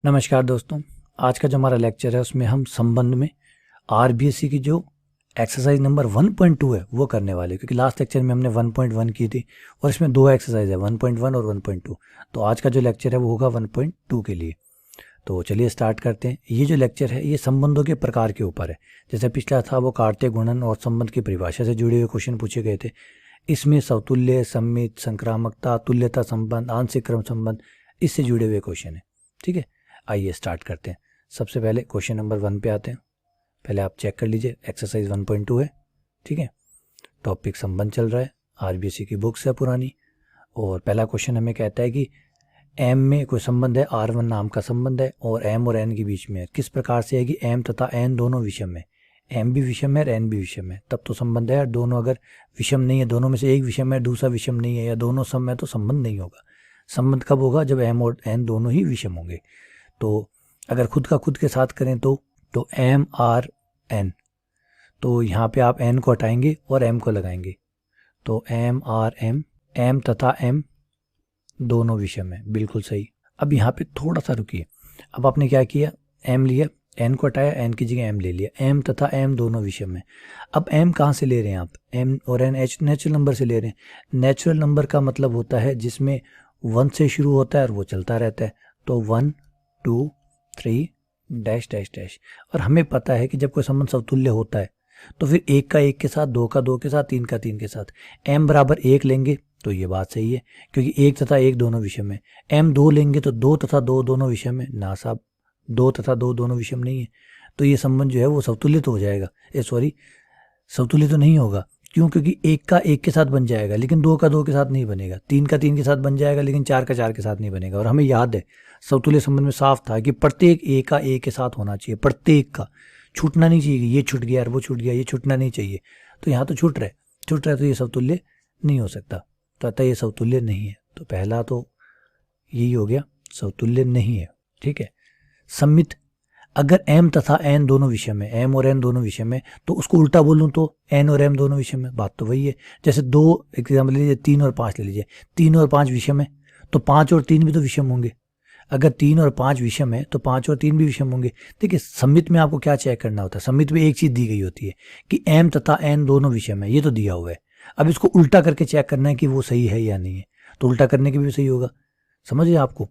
नमस्कार दोस्तों, आज का जो हमारा लेक्चर है उसमें हम संबंध में आरबीएससी की जो एक्सरसाइज नंबर 1.2 है वो करने वाले हैं, क्योंकि लास्ट लेक्चर में हमने 1.1 की थी और इसमें दो एक्सरसाइज है 1.1 और 1.2। तो आज का जो लेक्चर है वो होगा 1.2 के लिए। तो चलिए स्टार्ट करते हैं। ये जो लेक्चर है ये संबंधों के प्रकार के ऊपर है। जैसे पिछला था वो कार्तीय गुणन और संबंध की परिभाषा से जुड़े हुए क्वेश्चन पूछे गए थे। इसमें समतुल्य, सम्मित, संक्रामकता, तुल्यता संबंध, आंशिक क्रम संबंध, इससे जुड़े हुए क्वेश्चन है। ठीक है, आइए स्टार्ट करते हैं। सबसे पहले क्वेश्चन नंबर 1 पे आते हैं। पहले आप चेक कर लीजिए, एक्सरसाइज 1.2 है। ठीक है, टॉपिक संबंध चल रहा है, आरबीएससी की बुक्स है पुरानी। और पहला क्वेश्चन हमें कहता है कि एम में कोई संबंध है, R1 नाम का संबंध है और एम और एन के बीच में है। किस प्रकार से है कि एम तथा एन दोनों विषम है, एम भी विषम है और एन भी विषम है, तब तो संबंध है। दोनों अगर विषम नहीं है, दोनों में से एक विषम है दूसरा विषम नहीं है, या दोनों सम है, तो संबंध नहीं होगा। संबंध कब होगा? जब एम और एन दोनों ही विषम होंगे। तो अगर खुद का खुद के साथ करें तो एम आर एन, तो यहाँ पे आप एन को हटाएंगे और एम को लगाएंगे, तो एम आर एम, एम तथा एम दोनों विषम है। बिल्कुल सही। अब यहाँ पे थोड़ा सा रुकिए। अब आपने क्या किया, एम लिया, एन को हटाया, एन की जगह एम ले लिया। एम तथा एम दोनों विषम है। अब एम कहाँ से ले रहे हैं आप? एम और एन नेचुरल नंबर से ले रहे हैं। नेचुरल नंबर का मतलब होता है जिसमें 1 से शुरू होता है और वो चलता रहता है। तो 1 2 3 डैश डैश डैश। और हमें पता है कि जब कोई संबंध समतुल्य होता है तो फिर 1 का 1 के साथ, 2 का 2 के साथ, 3 का 3 के साथ m बराबर 1 लेंगे तो ये बात सही है, क्योंकि 1 तथा 1 दोनों विषम है। m 2 लेंगे तो 2 तथा 2 दोनों विषम है ना साहब, 2 तथा 2 दोनों विषम नहीं है। तो ये संबंध जो है वो समतुल्य तो हो जाएगा, समतुल्य तो नहीं होगा। क्यों? क्योंकि 1 का 1 के साथ बन जाएगा लेकिन 2 का 2 के साथ नहीं बनेगा, 3 का 3 के साथ बन जाएगा लेकिन 4 का 4 के साथ नहीं बनेगा। और हमें याद है समतुल्य संबंध में साफ था कि प्रत्येक ए का ए के साथ होना चाहिए, प्रत्येक का छूटना नहीं चाहिए। ये छूट गया और वो छूट गया, ये छूटना नहीं चाहिए। तो यहाँ तो छूट रहा है तो ये समतुल्य नहीं हो सकता, तो अतः ये समतुल्य नहीं है। तो पहला तो यही हो गया, समतुल्य नहीं है। ठीक है। सम्मित, अगर m तथा n दोनों विषम है, m और n दोनों विषम है, तो उसको उल्टा बोलूं तो n और m दोनों विषम है। बात तो वही है। जैसे 2 एग्जाम्पल ले लीजिए, 3 और 5 ले लीजिए। 3 और 5 विषम है तो 5 और 3 भी तो विषम होंगे। अगर 3 और 5 विषम है तो 5 और 3 भी विषम होंगे। देखिए, सम्मित में आपको क्या चेक करना होता है? सम्मित में एक चीज दी गई होती है कि m तथा n दोनों विषम है, ये तो दिया हुआ है। अब इसको उल्टा करके चेक करना है कि वो सही है या नहीं है। तो उल्टा करने के भी सही होगा। समझिए, आपको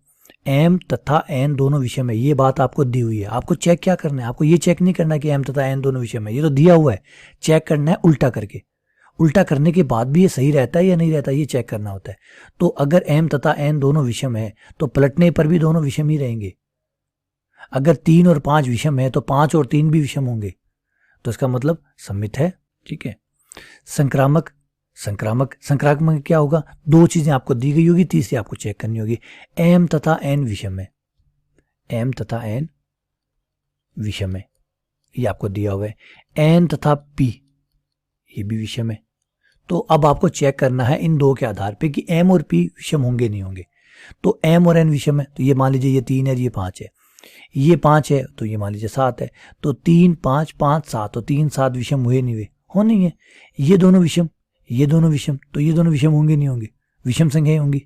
m तथा n दोनों विषम है, ये बात आपको दी हुई है। आपको चेक क्या करना है? आपको ये चेक नहीं करना कि m तथा n दोनों विषम है, ये तो दिया हुआ है। चेक करना है उल्टा करके। उल्टा करने के बाद भी ये सही रहता है या नहीं रहता, ये चेक करना होता है। तो अगर m तथा n दोनों विषम है तो पलटने पर भी दोनों विषम ही रहेंगे। अगर 3 और 5 विषम है तो 5 और 3 भी विषम होंगे, तो इसका मतलब सम्मित है। ठीक है। संक्रामक क्या होगा? 2 चीजें आपको दी गई होगी, तीसरी आपको चेक करनी होगी। m तथा n विषम है, m तथा n विषम है, ये आपको दिया हुआ है। n तथा p ये भी विषम है। तो अब आपको चेक करना है इन 2 के आधार पे कि m और p विषम होंगे नहीं होंगे। तो m और n विषम है, तो ये मान लीजिए ये 3 है, ये 5 है, ये 5 है, तो ये मान लीजिए 7 है। तो 3 5 5 7, तो 3 7 विषम हुए नहीं हुए? हो नहीं है। ये दोनों विषम, ये दोनों विषम, तो ये दोनों विषम होंगे नहीं होंगे? विषम संख्याएं होंगी।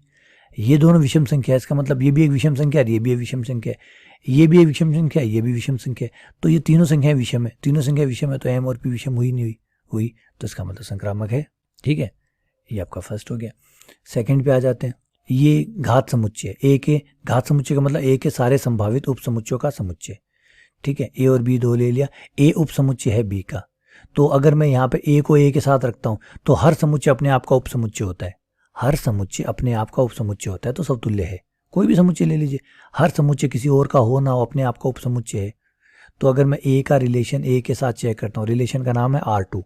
ये दोनों विषम संख्या है, इसका मतलब ये भी एक विषम संख्या है, ये भी एक विषम संख्या है, ये भी एक विषम संख्या है, ये भी विषम संख्या है। तो ये तीनों संख्याएं विषम है, तीनों संख्या विषम है, तो m और p विषम हुई नहीं हुई, तो इसका मतलब संक्रामक है। ठीक है, ये आपका फर्स्ट हो गया। सेकंड पे आ जाते हैं। ये घात समुच्चय, ए के घात समुच्चय का मतलब ए के सारे संभावित उप समुच्चयों का समुच्चय। ठीक है, ए और बी 2 ले लिया, ए उप समुच्चय है बी का। तो अगर मैं यहाँ पे ए को ए के साथ रखता हूँ तो हर समुच्चय अपने आप का उप समुच्चय होता है, हर समुच्चय अपने आप का उप समुच्चय होता है, तो समतुल्य है। कोई भी समुच्चय ले लीजिए, हर समुच्चय किसी और का हो ना हो अपने आप का उप समुच्चय है। तो अगर मैं ए का रिलेशन ए के साथ चेक करता हूँ, रिलेशन का नाम है R2।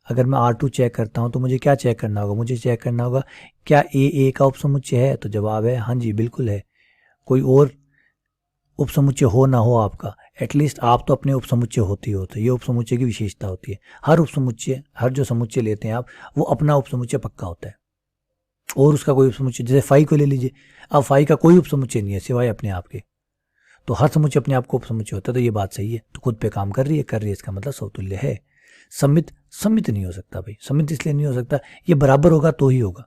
अगर मैं R2 चेक करता हूँ तो मुझे क्या चेक करना होगा? मुझे चेक करना होगा क्या ए का उप समुच्चय है? तो जवाब है हाँ जी, बिल्कुल है। कोई और उप समुच्चय हो ना हो आपका, एटलीस्ट आप तो अपने उप समुच्चय होते ही होते। ये उप समुच्चय की विशेषता होती है। हर उप समुच्चय, हर जो समुच्चय लेते हैं आप, वो अपना उप समुच्चय पक्का होता है और उसका कोई उप समुच्चय, जैसे फाई को ले लीजिए, अब फाई का कोई उप समुच्चय नहीं है सिवाय अपने आप के, तो हर समुच्चय अपने आप को उप समुच्चय होता है। तो ये बात सही है, तो खुद पे काम कर रही है, इसका मतलब समतुल्य है। सम्मित नहीं हो सकता भाई, सम्मित इसलिए नहीं हो सकता, ये बराबर होगा तो ही होगा।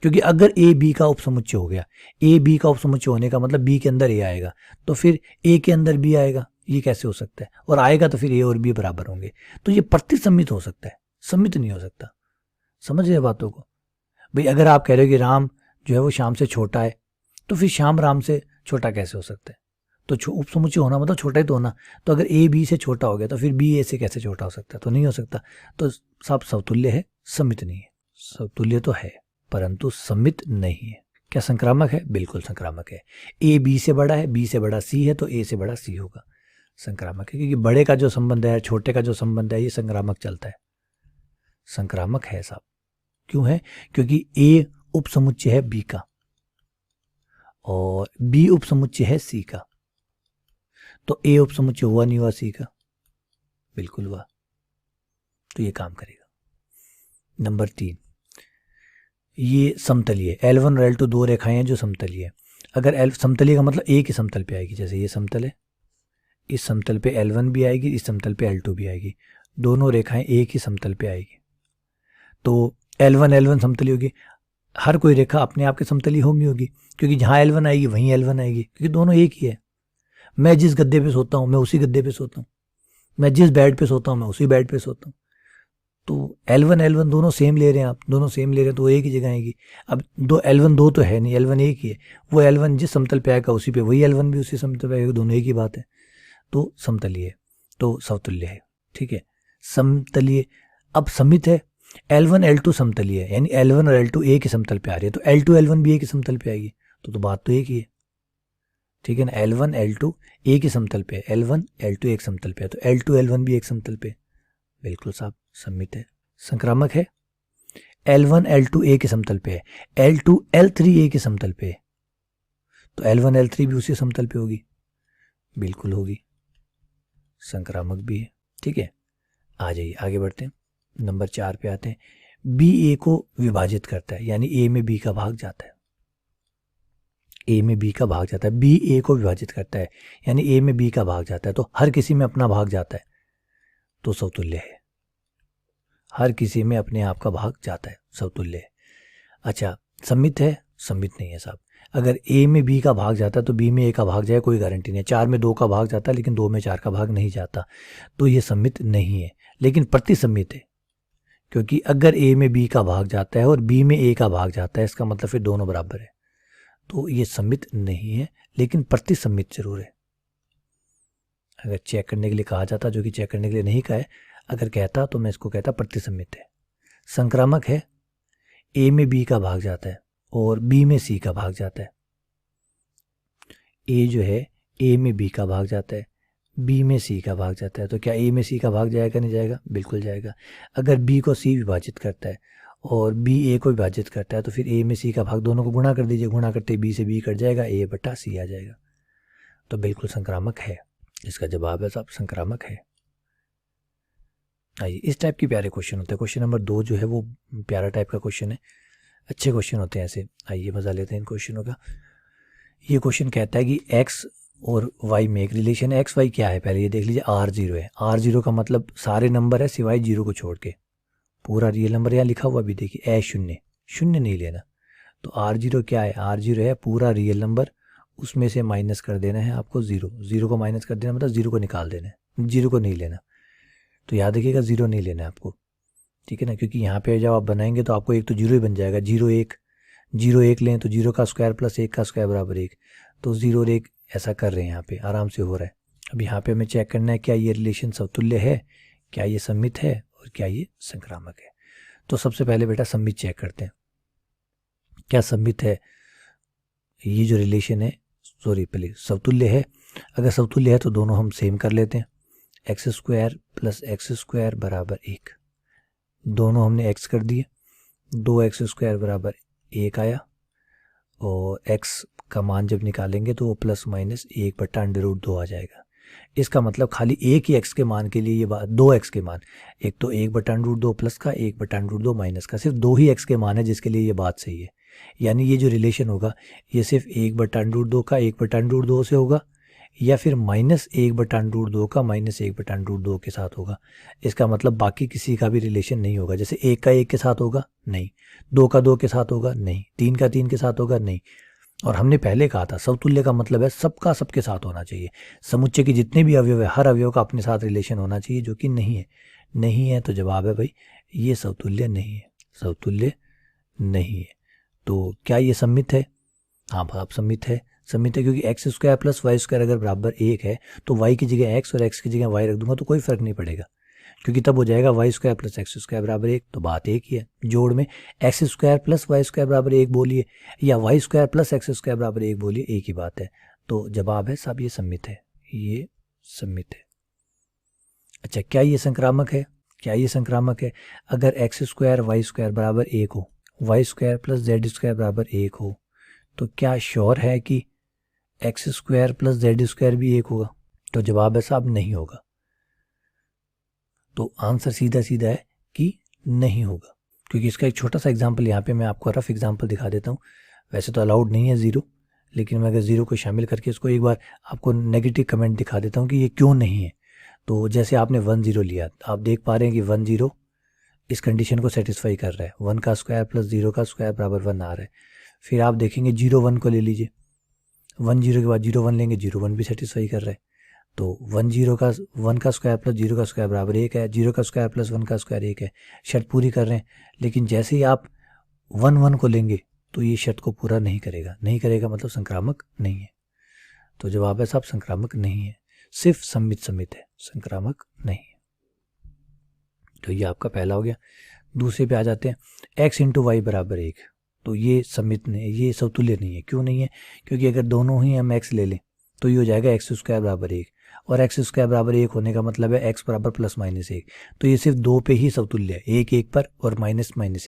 क्योंकि अगर ए बी का उपसमुच्चय हो गया, ए बी का उपसमुच्चय होने का मतलब बी के अंदर ए आएगा, तो फिर ए के अंदर बी आएगा, ये कैसे हो सकता है? और आएगा तो फिर ए और बी बराबर होंगे, तो ये प्रतिसम्मित हो सकता है, सम्मित नहीं हो सकता। समझ रहे बातों को भाई? अगर आप कह रहे हो कि राम जो है वो श्याम से छोटा है, तो फिर श्याम राम से छोटा कैसे हो सकता है? तो उपसमुच्चय होना मतलब छोटा ही तो होना। तो अगर ए बी से छोटा हो गया तो फिर बी ए से कैसे छोटा हो सकता है? तो नहीं हो सकता। तो सब समतुल्य है, सम्मित नहीं है। समतुल्य तो है परंतु सम्मित नहीं है। क्या संक्रामक है? बिल्कुल संक्रामक है। ए बी से बड़ा है, बी से बड़ा सी है, तो ए से बड़ा सी होगा, संक्रामक है। क्योंकि बड़े का जो संबंध है, छोटे का जो संबंध है, ये संक्रामक चलता है, संक्रामक है साहब। क्यों है? क्योंकि ए उपसमुच्चय है बी का और बी उपसमुच्चय है सी का। तो ए उपसमुच्चय हुआ नहीं हुआ सी का? बिल्कुल हुआ। तो ये काम करेगा। नंबर 3, ये समतलीय है। L1 और L2 दो रेखाएं हैं जो समतलीय है। अगर समतलीय का मतलब एक ही समतल पे आएगी, जैसे ये समतल है, इस समतल पे L1 भी आएगी, इस समतल पे L2 भी आएगी, दोनों रेखाएं एक ही समतल पे आएगी, तो L1 समतली होगी। हर कोई रेखा अपने आप के समतली होगी, क्योंकि जहाँ L1 आएगी वहीं L1 आएगी, क्योंकि दोनों एक ही है। मैं जिस गद्दे पे सोता हूँ मैं उसी गद्दे पे सोता हूँ, मैं जिस बेड पे सोता हूँ मैं उसी बेड पे सोता हूँ। तो L1 दोनों सेम ले रहे हैं, आप दोनों सेम ले रहे हैं, तो वो एक ही जगह आएगी। अब L1 दो तो है नहीं, L1 एक ही है। वो L1 जिस समतल पे आएगा उसी पे वही L1 भी उसी समतल पे आएगा, दोनों एक ही बात है। तो समतलीय है, तो समतुल्य है। ठीक है, समतलीय। अब समित है, L1 L2 समतलीय है, यानी L1 और L2 एक ही समतल पे आ रही है, तो L2 L1 भी एक ही समतल पे आएगी, तो बात तो एक ही है। ठीक है ना, L1 L2 एक ही समतल पे है, L1 L2 एक समतल पे है, तो L2 L1 भी एक समतल पे। बिल्कुल साहब, सम्मित है, संक्रामक है। L1 L2 एक ही समतल पे है, L2 L3 एक ही समतल पे है, तो L1 L3 भी उसी समतल पे होगी। बिल्कुल होगी, संक्रामक भी है। ठीक है, आ जाइए आगे बढ़ते हैं। नंबर 4 पे आते हैं। बी ए को विभाजित करता है, यानी ए में बी का भाग जाता है, ए में बी का भाग जाता है। बी ए को विभाजित करता है, यानी ए में बी का भाग जाता है, तो हर किसी में अपना भाग जाता है, तो समतुल्य है। हर किसी में अपने आप का भाग जाता है, समतुल्य है। अच्छा, सम्मित है? सम्मित नहीं है साहब। अगर ए में बी का भाग जाता है तो बी में ए का भाग जाए, कोई गारंटी नहीं है। 4 में 2 का भाग जाता है, लेकिन 2 में 4 का भाग नहीं जाता, तो ये सम्मित नहीं है। लेकिन प्रतिसम्मित है, क्योंकि अगर ए में बी का भाग जाता है और बी में ए का भाग जाता है, इसका मतलब फिर दोनों बराबर है, तो ये सम्मित नहीं है, लेकिन प्रतिसम्मित जरूर है। अगर चेक करने के लिए कहा जाता, जो कि चेक करने के लिए नहीं कहा है, अगर कहता तो मैं इसको कहता प्रतिसम्मित है। संक्रामक है, ए में बी का भाग जाता है और बी में सी का भाग जाता है। ए जो है ए में बी का भाग जाता है, बी में सी का भाग जाता है, तो क्या ए में सी का भाग जाएगा? नहीं जाएगा? बिल्कुल जाएगा। अगर बी को सी विभाजित करता है और बी ए को विभाजित करता है, तो फिर ए में सी का भाग, दोनों को गुणा कर दीजिए, गुणा करते बी से बी कट जाएगा, ए बटा सी आ जाएगा, तो बिल्कुल संक्रामक है। इसका जवाब है साहब संक्रामक है। आइए, इस टाइप के प्यारे क्वेश्चन होते हैं। क्वेश्चन नंबर 2 जो है वो प्यारा टाइप का क्वेश्चन है, अच्छे क्वेश्चन होते हैं ऐसे। आइए मजा लेते हैं इन क्वेश्चनों का। ये क्वेश्चन कहता है कि एक्स और वाई में एक रिलेशन है। एक्स वाई क्या है पहले ये देख लीजिए। R0 है, R0 का मतलब सारे नंबर है सिवाय 0 को छोड़ के, पूरा रियल नंबर यहाँ लिखा हुआ भी देखिए, A0, शून्य नहीं लेना। तो R0 क्या है? R0 है पूरा रियल नंबर, उसमें से माइनस कर देना है आपको 0, 0 को माइनस कर देना मतलब 0 को निकाल देना है, 0 को नहीं लेना। तो याद रखिएगा 0 नहीं लेना है आपको, ठीक है ना, क्योंकि यहाँ पे जब आप बनाएंगे तो आपको एक तो 0 ही बन जाएगा। 0 1 लें तो 0 का स्क्वायर प्लस 1 का स्क्वायर बराबर 1, तो 0 और 1 ऐसा कर रहे हैं, यहाँ पे आराम से हो रहा है। अब यहाँ पे हमें चेक करना है क्या ये रिलेशन समतुल्य है, क्या ये सम्मित है और क्या ये संक्रामक है। तो सबसे पहले बेटा सम्मित चेक करते हैं, क्या सम्मित है ये जो रिलेशन है, पहले समतुल्य है। अगर समतुल्य है तो दोनों हम सेम कर लेते हैं, x square plus x square बराबर 1, दोनों हमने x कर दिए, 2x स्क्वायर बराबर 1 आया, और x का मान जब निकालेंगे तो वो प्लस माइनस 1/√2 आ जाएगा। इसका मतलब खाली एक ही x के मान के लिए ये बात, 2x के मान, एक तो 1/√2 प्लस का, 1/√2 माइनस का, सिर्फ 2 ही x के मान है जिसके लिए ये बात सही है। यानी ये जो रिलेशन होगा ये सिर्फ 1/√2 का 1/√2 से होगा, या फिर -1/√2 का -1/√2 के साथ होगा। इसका मतलब बाकी किसी का भी रिलेशन नहीं होगा। जैसे 1 का 1 के साथ होगा नहीं, 2 का 2 के साथ होगा नहीं, 3 का 3 के साथ होगा नहीं। और हमने पहले कहा था समतुल्य का मतलब है सबका सबके साथ होना चाहिए। समुच्चय के जितने भी अवयव है हर अवयव का अपने साथ रिलेशन होना चाहिए, जो कि नहीं है। नहीं है तो जवाब है भाई ये समतुल्य नहीं है, समतुल्य नहीं है। तो क्या ये सम्मित है? हाँ आप सम्मित है, सम्मित है क्योंकि x² + y² अगर बराबर 1 है तो y की जगह x और x की जगह y रख दूंगा तो कोई फर्क नहीं पड़ेगा, क्योंकि तब हो जाएगा y² + x² बराबर 1। तो बात एक ही है। जोड़ में x² + y² बराबर 1 बोलिए या y² + x² बराबर 1 बोलिए, एक ही बात है। तो जवाब है साहब ये सम्मित है, ये सम्मित है। अच्छा क्या ये संक्रामक है? क्या ये संक्रामक है? अगर x² y² बराबर 1 हो, y² + z² बराबर 1 हो, तो क्या श्योर है कि x² + z² भी 1 होगा? तो जवाब है साहब नहीं होगा। तो आंसर सीधा सीधा है कि नहीं होगा, क्योंकि इसका एक छोटा सा एग्जांपल यहाँ पे मैं आपको रफ एग्जांपल दिखा देता हूँ। वैसे तो अलाउड नहीं है 0, लेकिन मैं अगर 0 को शामिल करके इसको एक बार आपको नेगेटिव कमेंट दिखा देता हूँ कि ये क्यों नहीं है। तो जैसे आपने 1 0 लिया, आप देख पा रहे हैं कि 1 0 इस कंडीशन को सेटिस्फाई कर रहा है। 1 का स्क्वायर + 0 का स्क्वायर बराबर 1 आ रहा है। फिर आप देखेंगे 0 1 को ले लीजिए, 1 0 के बाद 0 1 लेंगे, 0 1 भी सेटिस्फाई कर रहा है। तो 1 0 का 1 का स्क्वायर + 0 का स्क्वायर बराबर 1 है, 0 का स्क्वायर + 1 का स्क्वायर 1 है। शर्त पूरी कर रहे हैं, लेकिन जैसे ही आप 1 1 को लेंगे तो ये शर्त को पूरा नहीं करेगा। नहीं करेगा मतलब संक्रामक नहीं है। तो जवाब है साहब संक्रामक नहीं है, सिर्फ सम्मित सम्मित है, संक्रामक नहीं है। तो ये आपका पहला हो गया। दूसरे पे आ जाते हैं, x × y बराबर 1। तो ये सम्मित नहीं, ये समतुल्य नहीं है। क्यों नहीं है? क्योंकि अगर दोनों ही हम x ले लें तो ये हो जाएगा x² बराबर 1, और x² बराबर 1 होने का मतलब है x बराबर +-1। तो ये सिर्फ 2 पे ही समतुल्य है, 1 1 पर और -।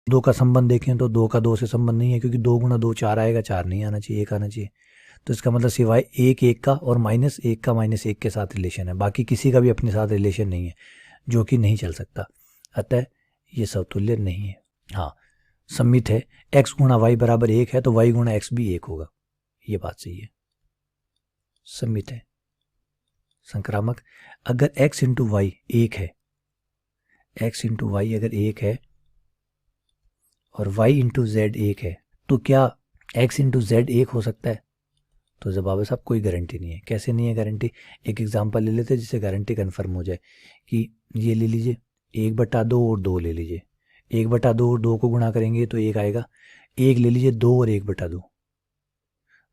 2 का संबंध देखें तो 2 का 2 से संबंध नहीं है, क्योंकि 2 × 2 4 आएगा, 4 नहीं आना चाहिए, 1 आना चाहिए। तो इसका मतलब सिवाय 1 1 का और -1 का -1 के साथ रिलेशन है, बाकी किसी का भी अपने साथ रिलेशन नहीं है, जो कि नहीं चल सकता। अतः ये समतुल्य नहीं है। हाँ सम्मित है, x × y बराबर 1 है तो y × x भी 1 होगा, ये बात सही है। सम्मित है। संक्रामक, अगर x × y 1 है, x × y अगर 1 है और y × z 1 है, तो क्या x × z 1 हो सकता है? तो जवाब है साहब कोई गारंटी नहीं है। कैसे नहीं है गारंटी? एक एग्जांपल ले लेते हैं जिससे गारंटी कंफर्म हो जाए। कि ये ले लीजिए 1/2 और 2 ले लीजिए, 1/2 और 2 को गुणा करेंगे तो 1 आएगा। 1 ले लीजिए 2 और 1/2,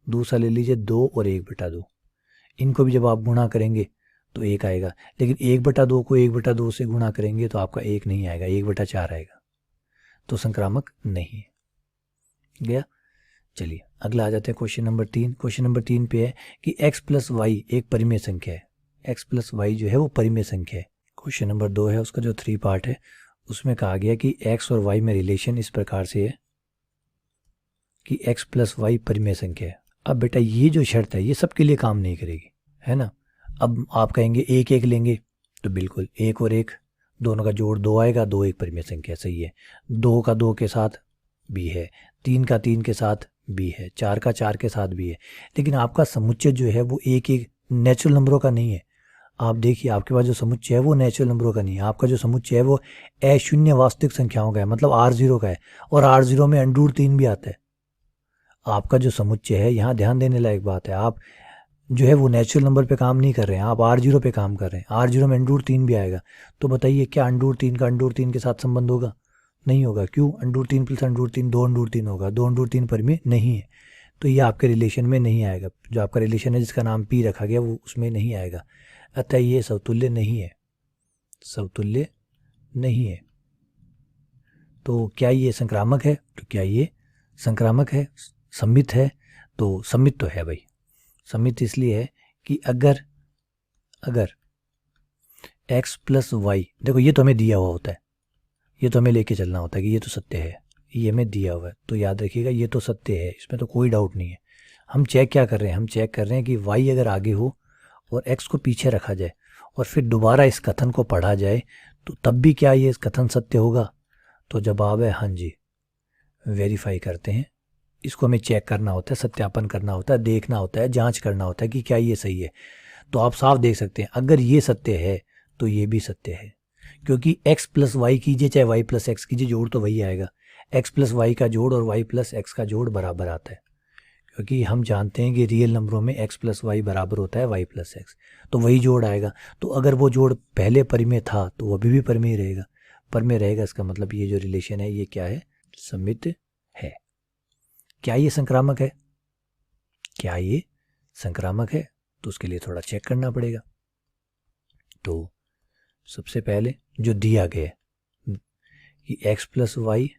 दूसरा ले लीजिए 2 और 1/2। इनको भी जब आप गुणा करेंगे तो 1 आएगा, लेकिन 1/2 को 1/2 से गुणा करेंगे तो आपका 1 नहीं आएगा, 1/4 आएगा। तो संक्रामक नहीं है। गया। चलिए अगला आ जाते हैं क्वेश्चन नंबर 3। क्वेश्चन नंबर 3 पे है कि x + y एक परिमेय संख्या है। x + y जो है वो परिमेय संख्या है। क्वेश्चन नंबर 2 है, उसका जो 3 पार्ट है उसमें कहा गया कि x और y में रिलेशन इस प्रकार से है कि x + y परिमेय संख्या है। अब बेटा ये जो शर्त है ये सबके लिए काम नहीं करेगी, है ना। अब आप कहेंगे 1 1 लेंगे, तो बिल्कुल 1 और 1 दोनों का जोड़ 2 आएगा, 2 एक परिमेय संख्या, सही है। 2 का 2 के साथ भी है, 3 का 3 के साथ भी है, 4 का 4 के साथ भी है। लेकिन आपका समुच्चय जो है वो एक एक नेचुरल नंबरों का नहीं है। आप देखिए आपके पास जो समुच्चय है वो नेचुरल नंबरों का नहीं है, आपका जो समुच्चय है वो अशून्य वास्तविक संख्याओं का है, मतलब R0 का है, और R0 में √3 भी आता है। आपका जो समुच्चय है, यहाँ ध्यान देने लायक बात है, आप जो है वो नेचुरल नंबर पे काम नहीं कर रहे हैं, आप R0 पे काम कर रहे हैं। R0 में √3 भी आएगा, तो बताइए क्या √3 का √3 के साथ संबंध होगा? नहीं होगा। क्यों? √3 + √3 2 √3 होगा, 2 √3 परिमेय नहीं है, तो ये आपके रिलेशन में नहीं आएगा। जो आपका रिलेशन है जिसका नाम P रखा गया वो उसमें नहीं आएगा। अतः ये समतुल्य नहीं है, समतुल्य नहीं है। तो क्या ये संक्रामक है? तो क्या ये संक्रामक है? सम्मित है? तो सम्मित तो है भाई। सम्मित इसलिए है कि अगर x + y, देखो ये तो हमें दिया हुआ होता है, ये तो हमें लेके चलना होता है कि ये तो सत्य है, ये हमें दिया हुआ है, तो याद रखिएगा ये तो सत्य है, इसमें तो कोई डाउट नहीं है। हम चेक क्या कर रहे हैं? हम चेक कर रहे हैं कि y अगर आगे हो और x को पीछे रखा जाए और फिर दोबारा इस कथन को पढ़ा जाए तो तब भी क्या ये कथन सत्य होगा? तो जवाब है हाँ जी। वेरीफाई करते हैं इसको हमें चेक करना होता है, सत्यापन करना होता है, देखना होता है, जांच करना होता है कि क्या ये सही है। तो आप साफ देख सकते हैं अगर ये सत्य है तो ये भी सत्य है, क्योंकि x प्लस वाई कीजिए चाहे y प्लस एक्स कीजिए, जोड़ तो वही आएगा। x प्लस वाई का जोड़ और y प्लस एक्स का जोड़ बराबर आता है, क्योंकि हम जानते हैं कि रियल नंबरों में x प्लस वाई बराबर होता है y प्लस एक्स, तो वही जोड़ आएगा। तो अगर वो जोड़ पहले परिमेय था तो वो अभी भी परिमेय रहेगा, परिमेय रहेगा। इसका मतलब ये जो रिलेशन है ये क्या है, सममित है। क्या ये संक्रामक है, क्या ये संक्रामक है, तो उसके लिए थोड़ा चेक करना पड़ेगा। तो सबसे पहले जो दिया गया है कि x प्लस वाई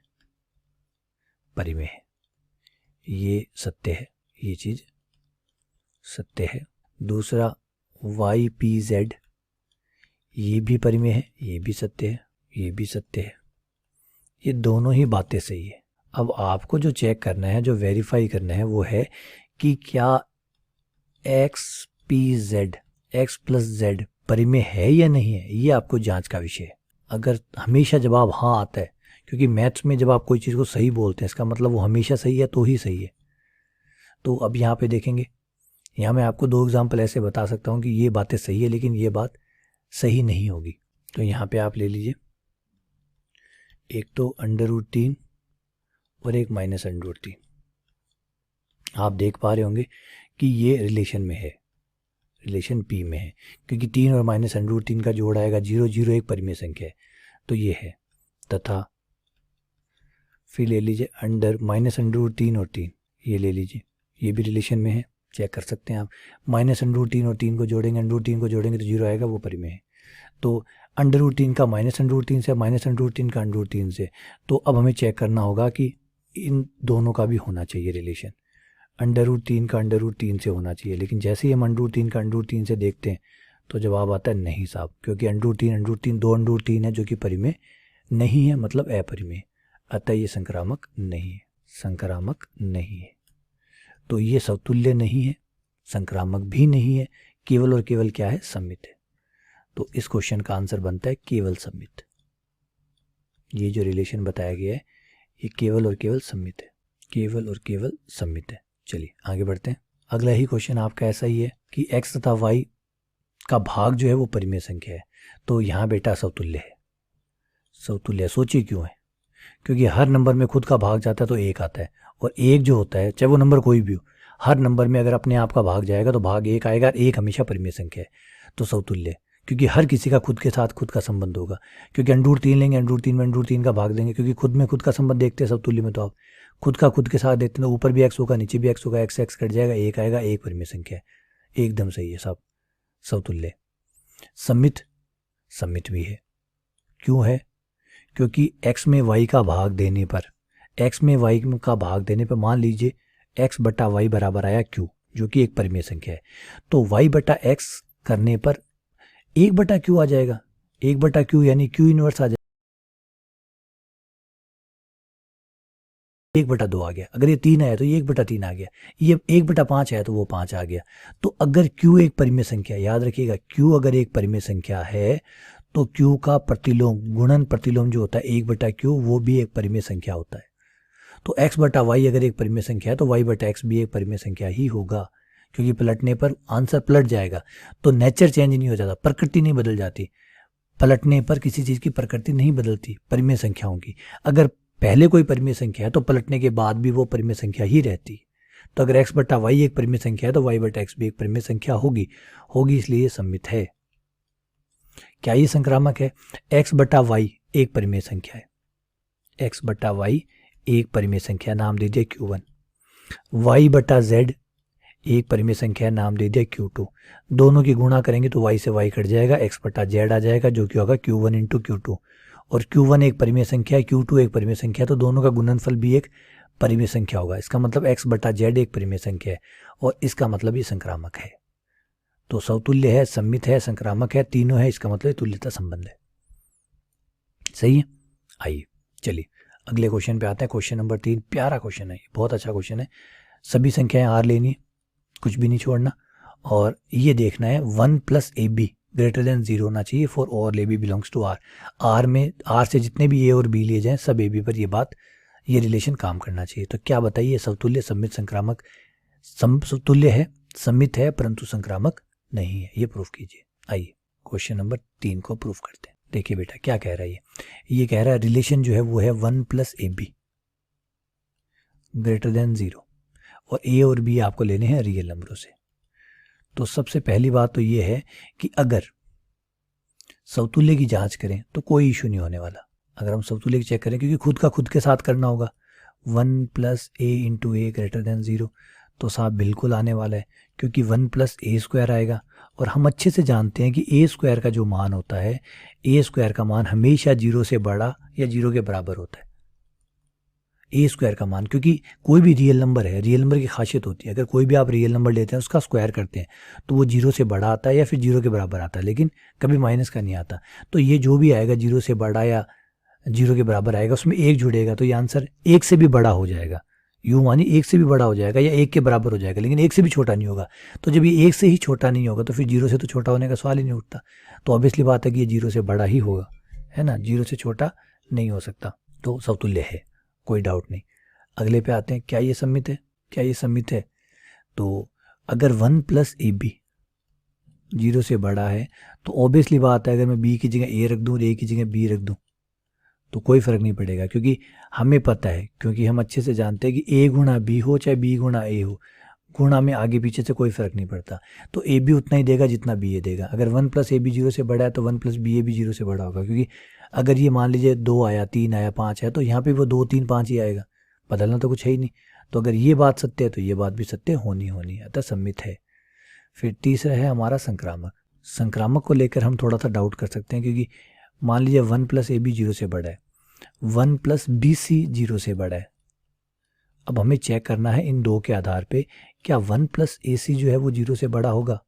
परिमेय है, ये सत्य है, ये चीज सत्य है। दूसरा वाई पी जेड ये भी परिमेय है, ये भी सत्य है, ये भी सत्य है। ये दोनों ही बातें सही है। अब आपको जो चेक करना है, जो वेरीफाई करना है, वो है कि क्या x P Z, x plus Z परिमेय है या नहीं है। ये आपको जांच का विषय है। अगर हमेशा जवाब हाँ आता है, क्योंकि मैथ्स में जब आप कोई चीज़ को सही बोलते हैं इसका मतलब वो हमेशा सही है तो ही सही है। तो अब यहाँ पे देखेंगे, यहाँ मैं आपको 2 एग्जाम्पल ऐसे बता सकता हूँ कि ये बातें सही है लेकिन ये बात सही नहीं होगी। तो यहाँ पे आप ले लीजिए, एक तो √3 और एक -√3। आप देख पा रहे होंगे कि ये रिलेशन में है, रिलेशन P में है, क्योंकि 3 और -√3 का जोड़ आएगा 0, 0 एक परिमेय संख्या है, तो ये है। तथा फिर ले लीजिए अंडर -√3 और 3, ये ले लीजिए, ये भी रिलेशन में है, चेक कर सकते हैं आप। -√3 और 3 को जोड़ेंगे, √3 को जोड़ेंगे तो 0 आएगा, वो परिमेय है। तो √3 का -√3 से, -√3 का √3 से, तो अब हमें चेक करना होगा कि इन दोनों का भी होना चाहिए रिलेशन। √3 का √3 से होना चाहिए, लेकिन जैसे ही हम √3 का √3 से देखते हैं तो जवाब आता है नहीं साहब, क्योंकि √3 दो √3 है जो कि परिमेय नहीं है, मतलब अपरिमेय। अतः ये संक्रामक नहीं है, संक्रामक नहीं है। तो ये समतुल्य नहीं है, संक्रामक भी नहीं है, केवल और केवल क्या है, सममित है। तो इस क्वेश्चन का आंसर बनता है केवल सममित। ये जो रिलेशन बताया गया है ये केवल और केवल सममित है, केवल और केवल सममित है। चलिए आगे बढ़ते हैं। अगला ही क्वेश्चन आपका ऐसा ही है कि x तथा y का भाग जो है वो परिमेय संख्या है। तो यहाँ बेटा समतुल्य है, समतुल्य। सोचिए क्यों है, क्योंकि हर नंबर में खुद का भाग जाता है तो 1 आता है, और 1 जो होता है चाहे वो नंबर कोई भी हो, हर नंबर में अगर अपने आप का भाग जाएगा तो भाग 1 आएगा। 1 हमेशा परिमेय संख्या है, तो समतुल्य, क्योंकि हर किसी का खुद के साथ खुद का संबंध होगा। क्योंकि √3 लेंगे, √3 में √3 का भाग देंगे, क्योंकि खुद में खुद का संबंध देखते हैं समतुल्य में, तो आप खुद का खुद के साथ देखते हैं, तो ऊपर भी x होगा नीचे भी x होगा, x x कट जाएगा, 1 आएगा, 1 परिमेय संख्या है। एकदम सही है साहब, समतुल्य। सम्मित, सम्मित भी है। क्यों है, क्योंकि x में y का भाग देने पर, x में y का भाग देने पर मान लीजिए x बटा y बराबर आया q, जो कि एक परिमेय संख्या है, तो y बटा x करने पर 1 बटा q आ जाएगा। 1 बटा q यानी q इनवर्स आ जाएगा, 1 बटा 2 आ गया। अगर ये 3 आया तो ये 1 बटा 3 आ गया, ये 1 बटा 5 आया तो वो 5 आ गया। तो अगर q एक परिमेय संख्या, याद रखिएगा q अगर एक परिमेय संख्या है तो q का प्रतिलोम, गुणन प्रतिलोम जो होता है 1 बटा q, वो भी एक परिमेय संख्या होता है। तो x बटा y अगर एक परिमेय संख्या है तो y बटा x भी एक परिमेय संख्या ही होगा, क्योंकि पलटने पर आंसर पलट जाएगा। तो नेचर चेंज नहीं हो जाता, प्रकृति नहीं बदल जाती। पलटने पर किसी चीज की प्रकृति नहीं बदलती परिमेय संख्याओं की। अगर पहले कोई परिमेय संख्या है तो पलटने के बाद भी वो परिमेय संख्या ही रहती। तो अगर x बटा y एक परिमेय संख्या है तो y बटा x भी एक परिमेय संख्या होगी, इसलिए ये सम्मित है। क्या ये संक्रामक है? x बटा y एक परिमेय संख्या है, x बटा y एक परिमेय संख्या, नाम दे दिया q1। y बटा z एक परिमेय संख्या, नाम दे दिया q2। दोनों की गुणा करेंगे तो y से y कट जाएगा, x बटा z आ जाएगा, जो कि होगा q1 इंटू q2। और q1 एक परिमेय संख्या है, q2 एक परिमेय संख्या है, तो दोनों का गुणनफल भी एक परिमेय संख्या होगा। इसका मतलब x बटा z एक परिमेय संख्या है, और इसका मतलब ये संक्रामक है। तो समतुल्य है, सम्मित है, संक्रामक है, तीनों है, इसका मतलब तुल्यता संबंध है। सही है। आइए चलिए अगले क्वेश्चन पे आते हैं। क्वेश्चन नंबर 3, प्यारा क्वेश्चन है, बहुत अच्छा क्वेश्चन है। सभी संख्याएं आर लेनी है, कुछ भी नहीं छोड़ना, और ये देखना है 1 + AB ग्रेटर देन 0 होना चाहिए for all AB belongs to R। R में, आर से जितने भी ए और बी लिए जाएं सब AB पर, ये बात ये रिलेशन काम करना चाहिए। तो क्या बताइए, समतुल्य सममित संक्रामक समतुल्य है, सममित है परंतु संक्रामक नहीं है, ये प्रूफ कीजिए। आइए क्वेश्चन नंबर 3 को प्रूफ करते हैं। देखिए बेटा क्या कह रहा है ये कह रहा है रिलेशन जो है वो है 1 + AB ग्रेटर देन 0 और A और B आपको लेने हैं रियल नंबरों से। तो सबसे पहली बात तो ये है कि अगर समतुल्य की जांच करें तो कोई इशू नहीं होने वाला। अगर हम समतुल्य की चेक करें, क्योंकि खुद का खुद के साथ करना होगा, 1 + A × A ग्रेटर देन 0 तो साफ बिल्कुल आने वाला है, क्योंकि 1 + A² आएगा। और हम अच्छे से जानते हैं कि A² का जो मान होता है, A² का मान हमेशा 0 से बड़ा या 0 के बराबर होता है। A² का मान, क्योंकि कोई भी रियल नंबर है, रियल नंबर की खासियत होती है, अगर कोई भी आप रियल नंबर लेते हैं उसका स्क्वायर करते हैं तो वो 0 से बड़ा आता है या फिर 0 के बराबर आता है, लेकिन कभी माइनस का नहीं आता। तो ये जो भी आएगा 0 से बड़ा या 0 के बराबर आएगा, उसमें 1 जुड़ेगा तो ये आंसर 1 से भी बड़ा हो जाएगा। यूँ मानी 1 से भी बड़ा हो जाएगा या 1 के बराबर हो जाएगा, लेकिन 1 से भी छोटा नहीं होगा। तो जब ये 1 से ही छोटा नहीं होगा तो फिर 0 से तो छोटा होने का सवाल ही नहीं उठता। तो ऑब्वियसली बात है कि ये 0 से बड़ा ही होगा, है ना, 0 से छोटा नहीं हो सकता। तो समतुल्य है, कोई डाउट नहीं। अगले पे आते हैं, क्या ये सममित है? क्या ये सममित है? तो अगर 1 + AB 0 से बड़ा है तो ऑब्वियसली बात है अगर मैं B की जगह A रख दूँ और A की जगह B रख दूँ तो कोई फ़र्क नहीं पड़ेगा, क्योंकि हमें पता है, क्योंकि हम अच्छे से जानते हैं कि A × B हो चाहे B × A हो, गुणा में आगे पीछे से कोई फ़र्क नहीं पड़ता। तो AB उतना ही देगा जितना BA देगा। अगर 1 + AB 0 से बड़ा है तो 1 + BA भी 0 से बड़ा होगा, क्योंकि अगर ये मान लीजिए 2 आया, 3 आया, 5 आया तो यहाँ पे वो 2, 3, 5 ही आएगा, बदलना तो कुछ है ही नहीं। तो अगर ये बात सत्य है तो ये बात भी सत्य होनी है, अतः सममित है। फिर तीसरा है हमारा संक्रामक। संक्रामक को लेकर हम थोड़ा सा डाउट कर सकते हैं, क्योंकि मान लीजिए 1 + AB 0 से बड़ा है, 1 + BC 0 से बड़ा है। अब हमें चेक करना है इन दो के आधार पे, क्या 1 + AC जो है वो 0 से बड़ा होगा?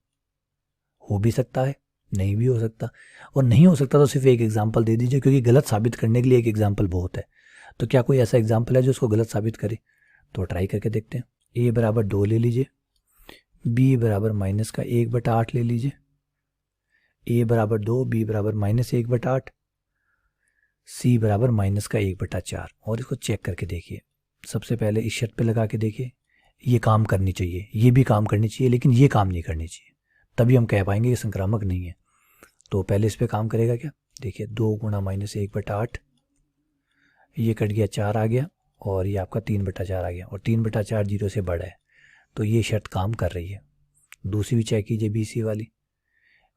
हो भी सकता है, नहीं भी हो सकता। और नहीं हो सकता तो सिर्फ एक एग्जाम्पल दे दीजिए, क्योंकि गलत साबित करने के लिए एक एग्जाम्पल बहुत है। तो क्या कोई ऐसा एग्जाम्पल है जो उसको गलत साबित करे? तो ट्राई करके देखते हैं। A = 2 ले लीजिए, B = -1/8 ले लीजिए, A = 2, B = -1/8, C = -1/4 और इसको चेक करके देखिए। सबसे पहले इस शर्त पे लगा के देखिए, ये काम करनी चाहिए, ये भी काम करनी चाहिए, लेकिन ये काम नहीं करनी चाहिए, तभी हम कह पाएंगे कि संक्रामक नहीं है। तो पहले इस पे काम करेगा क्या? देखिए 2 × -1/8, ये कट गया, 4 आ गया, और ये आपका 3/4 आ गया, और 3/4 0 से बड़ा है, तो ये शर्त काम कर रही है। दूसरी भी चेक कीजिए, BC वाली,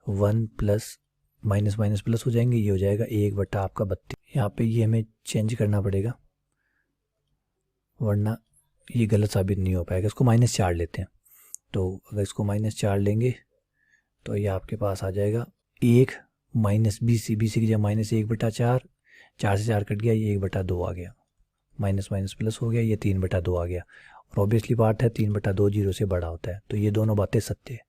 1 + -+ हो जाएंगे, ये हो जाएगा 1/32। यहाँ पे ये हमें चेंज करना पड़ेगा, वरना ये गलत साबित नहीं हो पाएगा। इसको -4 लेते हैं, तो अगर इसको -4 लेंगे तो ये आपके पास आ जाएगा 1 - BC की जगह -1/4, 4 से 4 कट गया, ये 1/2 आ गया, माइनस हो गया, ये 3/2 आ गया। और ऑब्वियसली बात है 3/2 0 से बड़ा होता है, तो ये दोनों बातें सत्य है।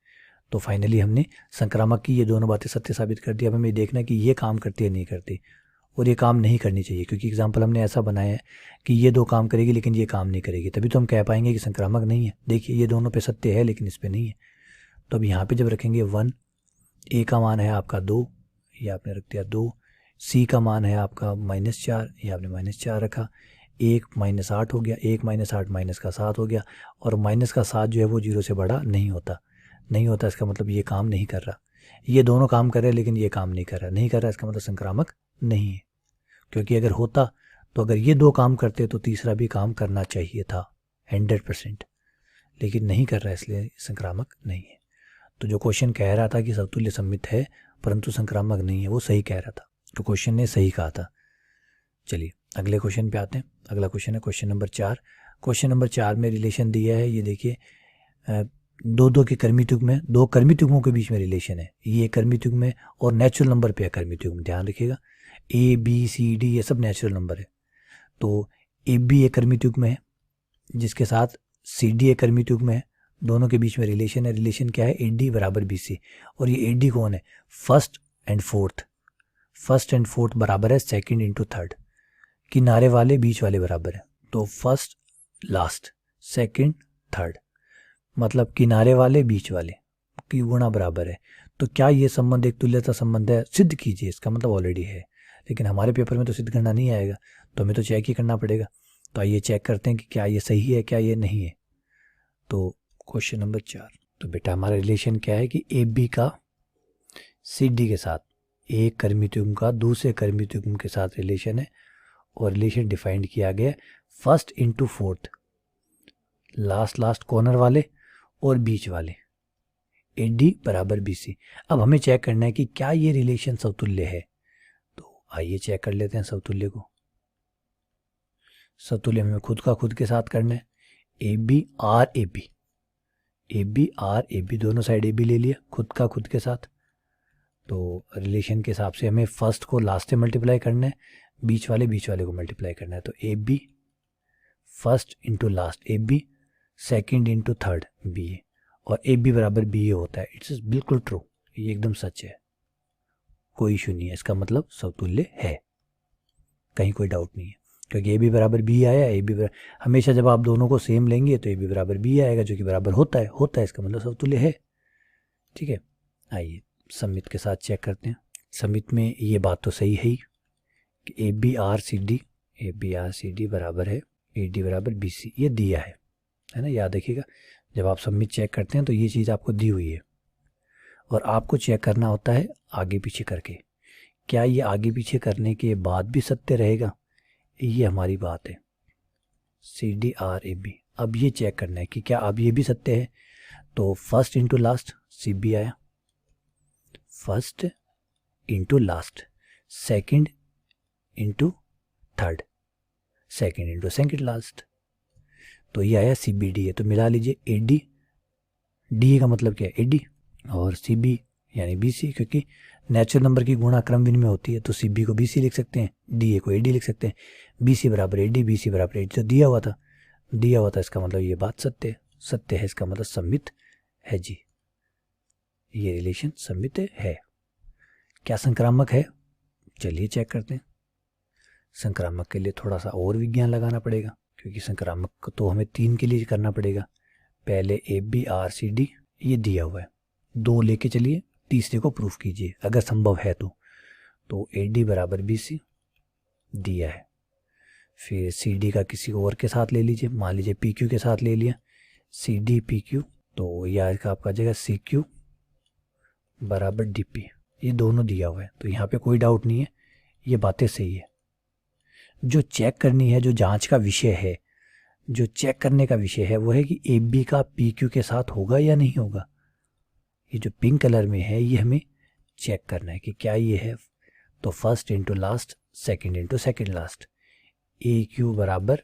तो फाइनली हमने संक्रामक की ये दोनों बातें सत्य साबित कर दी। अब हमें देखना है कि ये काम करती है नहीं करती, और ये काम नहीं करनी चाहिए, क्योंकि एग्जाम्पल हमने ऐसा बनाया है कि ये दो काम करेगी लेकिन ये काम नहीं करेगी, तभी तो हम कह पाएंगे कि संक्रामक नहीं है। देखिए ये दोनों पे सत्य है लेकिन इस पे नहीं है। तो अब यहाँ पे जब रखेंगे 1, A का मान है आपका 2, ये आपने रख दिया 2, C का मान है आपका -4, ये आपने -4 रखा, 1 -8 हो गया, 1 -8 माइनस का 7 हो गया, और माइनस का 7 जो है वो 0 से बड़ा नहीं होता। इसका मतलब ये काम नहीं कर रहा। ये दोनों काम कर रहे हैं लेकिन ये काम नहीं कर रहा, इसका मतलब संक्रामक नहीं है। क्योंकि अगर होता तो अगर ये दो काम करते तो तीसरा भी काम करना चाहिए था 100%, लेकिन नहीं कर रहा, इसलिए संक्रामक नहीं है। तो जो क्वेश्चन कह रहा था कि समतुल्य सममित है परंतु संक्रामक नहीं है, वो सही कह रहा था, तो क्वेश्चन ने सही कहा था। चलिए अगले क्वेश्चन पे आते हैं। अगला क्वेश्चन है क्वेश्चन नंबर 4। क्वेश्चन नंबर 4 में रिलेशन दिया है, ये देखिए, दो के कर्मित युग्म में, दो कर्मित युग्मों के बीच में रिलेशन है। ये कर्मित युग्म में और नेचुरल नंबर पे है कर्मित युग्म, ध्यान रखिएगा। A B C D ये सब नेचुरल नंबर है। तो AB एक कर्मित युग्म है जिसके साथ CD एक कर्मित युग्म है, दोनों के बीच में रिलेशन है। रिलेशन क्या है? AD = BC, और ये AD कौन है? फर्स्ट एंड फोर्थ बराबर है सेकंड × थर्ड, किनारे वाले बीच वाले बराबर है। तो फर्स्ट लास्ट, सेकंड थर्ड, मतलब किनारे वाले बीच वाले की गुणा बराबर है। तो क्या ये संबंध एक तुल्यता संबंध है? सिद्ध कीजिए, इसका मतलब ऑलरेडी है, लेकिन हमारे पेपर में तो सिद्ध करना नहीं आएगा, तो हमें तो चेक ही करना पड़ेगा। तो आइए चेक करते हैं कि क्या ये सही है क्या ये नहीं है। तो क्वेश्चन नंबर 4, तो बेटा हमारा रिलेशन क्या है कि ए बी का सी डी के साथ, एक कर्मित युग्म का दूसरे कर्मित युग्म के साथ रिलेशन है, और रिलेशन डिफाइंड किया गया है first into fourth, last corner वाले और बीच वाले, ए डी बराबर बी सी। अब हमें चेक करना है कि क्या ये रिलेशन समतुल्य है। तो आइए चेक कर लेते हैं समतुल्य को। समतुल्य हमें खुद का खुद के साथ करना है। A B R A B, A B R A B, दोनों साइड ए बी ले लिया खुद का खुद के साथ। तो रिलेशन के हिसाब से हमें फर्स्ट को लास्ट से मल्टीप्लाई करना है, बीच वाले को मल्टीप्लाई करना है। तो A B first into last A B, second into third B A, और ए बी बराबर बी ए होता है। इट्स बिल्कुल ट्रू, ये एकदम सच है, कोई इशू नहीं है, इसका मतलब समतुल्य है, कहीं कोई डाउट नहीं है, क्योंकि ए बी बराबर बी आया। ए बी हमेशा जब आप दोनों को सेम लेंगे तो ए बी बराबर बी आएगा, जो कि बराबर होता है, इसका मतलब समतुल्य है। ठीक है, आइए समित के साथ चेक करते हैं। समित में ये बात तो सही है ही कि A B R C D बराबर है ए डी बराबर बी सी, ये दिया है ना, याद रखिएगा। जब आप समित चेक करते हैं तो ये चीज़ आपको दी हुई है, और आपको चेक करना होता है आगे पीछे करके, क्या ये आगे पीछे करने के बाद भी सत्य रहेगा, ये हमारी बात है। C D R A B, अब ये चेक करना है कि क्या अब ये भी सत्य है। तो first into last C B आया, first into last, second into third, second into second last, तो ये आया सी बी डी है। तो मिला लीजिए ए डी, डी का मतलब क्या है ए डी, और सी बी यानी बी सी, क्योंकि नेचुरल नंबर की गुणा क्रमविन में होती है, तो सी बी को बी सी लिख सकते हैं, डी ए को ए डी लिख सकते हैं, बी सी बराबर ए डी, बी सी बराबर ए डी, तो दिया हुआ था, इसका मतलब ये बात सत्य है, इसका मतलब सम्मित है जी, ये रिलेशन सम्मित है। क्या संक्रामक है, चलिए चेक करते हैं। संक्रामक के लिए थोड़ा सा और विज्ञान लगाना पड़ेगा, क्योंकि संक्रामक तो हमें 3 के लिए करना पड़ेगा। पहले A B R C D ये दिया हुआ है, 2 लेके चलिए, तीसरे को प्रूफ कीजिए अगर संभव है तो ए डी बराबर बी सी दिया है। फिर सी डी का किसी और के साथ ले लीजिए, मान लीजिए पी क्यू के साथ ले लिया, सी डी पी क्यू, तो यह आपका आ जाएगा सी क्यू बराबर डी पी, ये दोनों दिया हुआ है, तो यहाँ पे कोई डाउट नहीं है, ये बातें सही है। जो चेक करनी है, जो जांच का विषय है, जो चेक करने का विषय है, वो है कि ए बी का पी क्यू के साथ होगा या नहीं होगा। ये जो पिंक कलर में है ये हमें चेक करना है कि क्या ये है। तो first into last, second into second last, A Q बराबर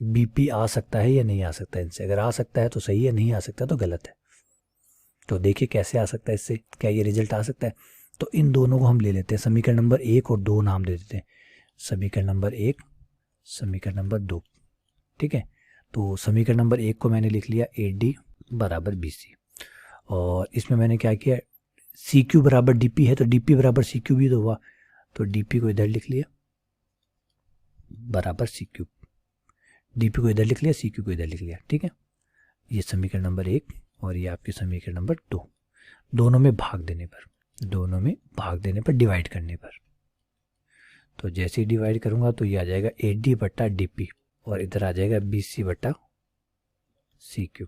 बी पी आ सकता है या नहीं आ सकता इनसे, अगर आ सकता है तो सही है, नहीं आ सकता तो गलत है। तो देखिए कैसे आ सकता है इससे, क्या ये रिजल्ट आ सकता है। तो इन दोनों को हम ले लेते हैं, समीकरण नंबर 1 और 2 नाम दे देते हैं, समीकरण नंबर 1, समीकरण नंबर 2। ठीक है, तो समीकरण नंबर 1 को मैंने लिख लिया ए डी बराबर बी सी, और इसमें मैंने क्या किया, सी क्यू बराबर डी पी है, तो डी पी बराबर सी क्यू भी तो हुआ, तो डी पी को इधर लिख लिया बराबर सी क्यू, डी पी को इधर लिख लिया, सी क्यू को इधर लिख लिया। ठीक है, ये समीकरण नंबर 1 और ये आपके समीकरण नंबर 2, दोनों में भाग देने पर डिवाइड करने पर, तो जैसे ही डिवाइड करूंगा तो ये आ जाएगा ए डी बट्टा डी पी, और इधर आ जाएगा बी सी बट्टा सी क्यू।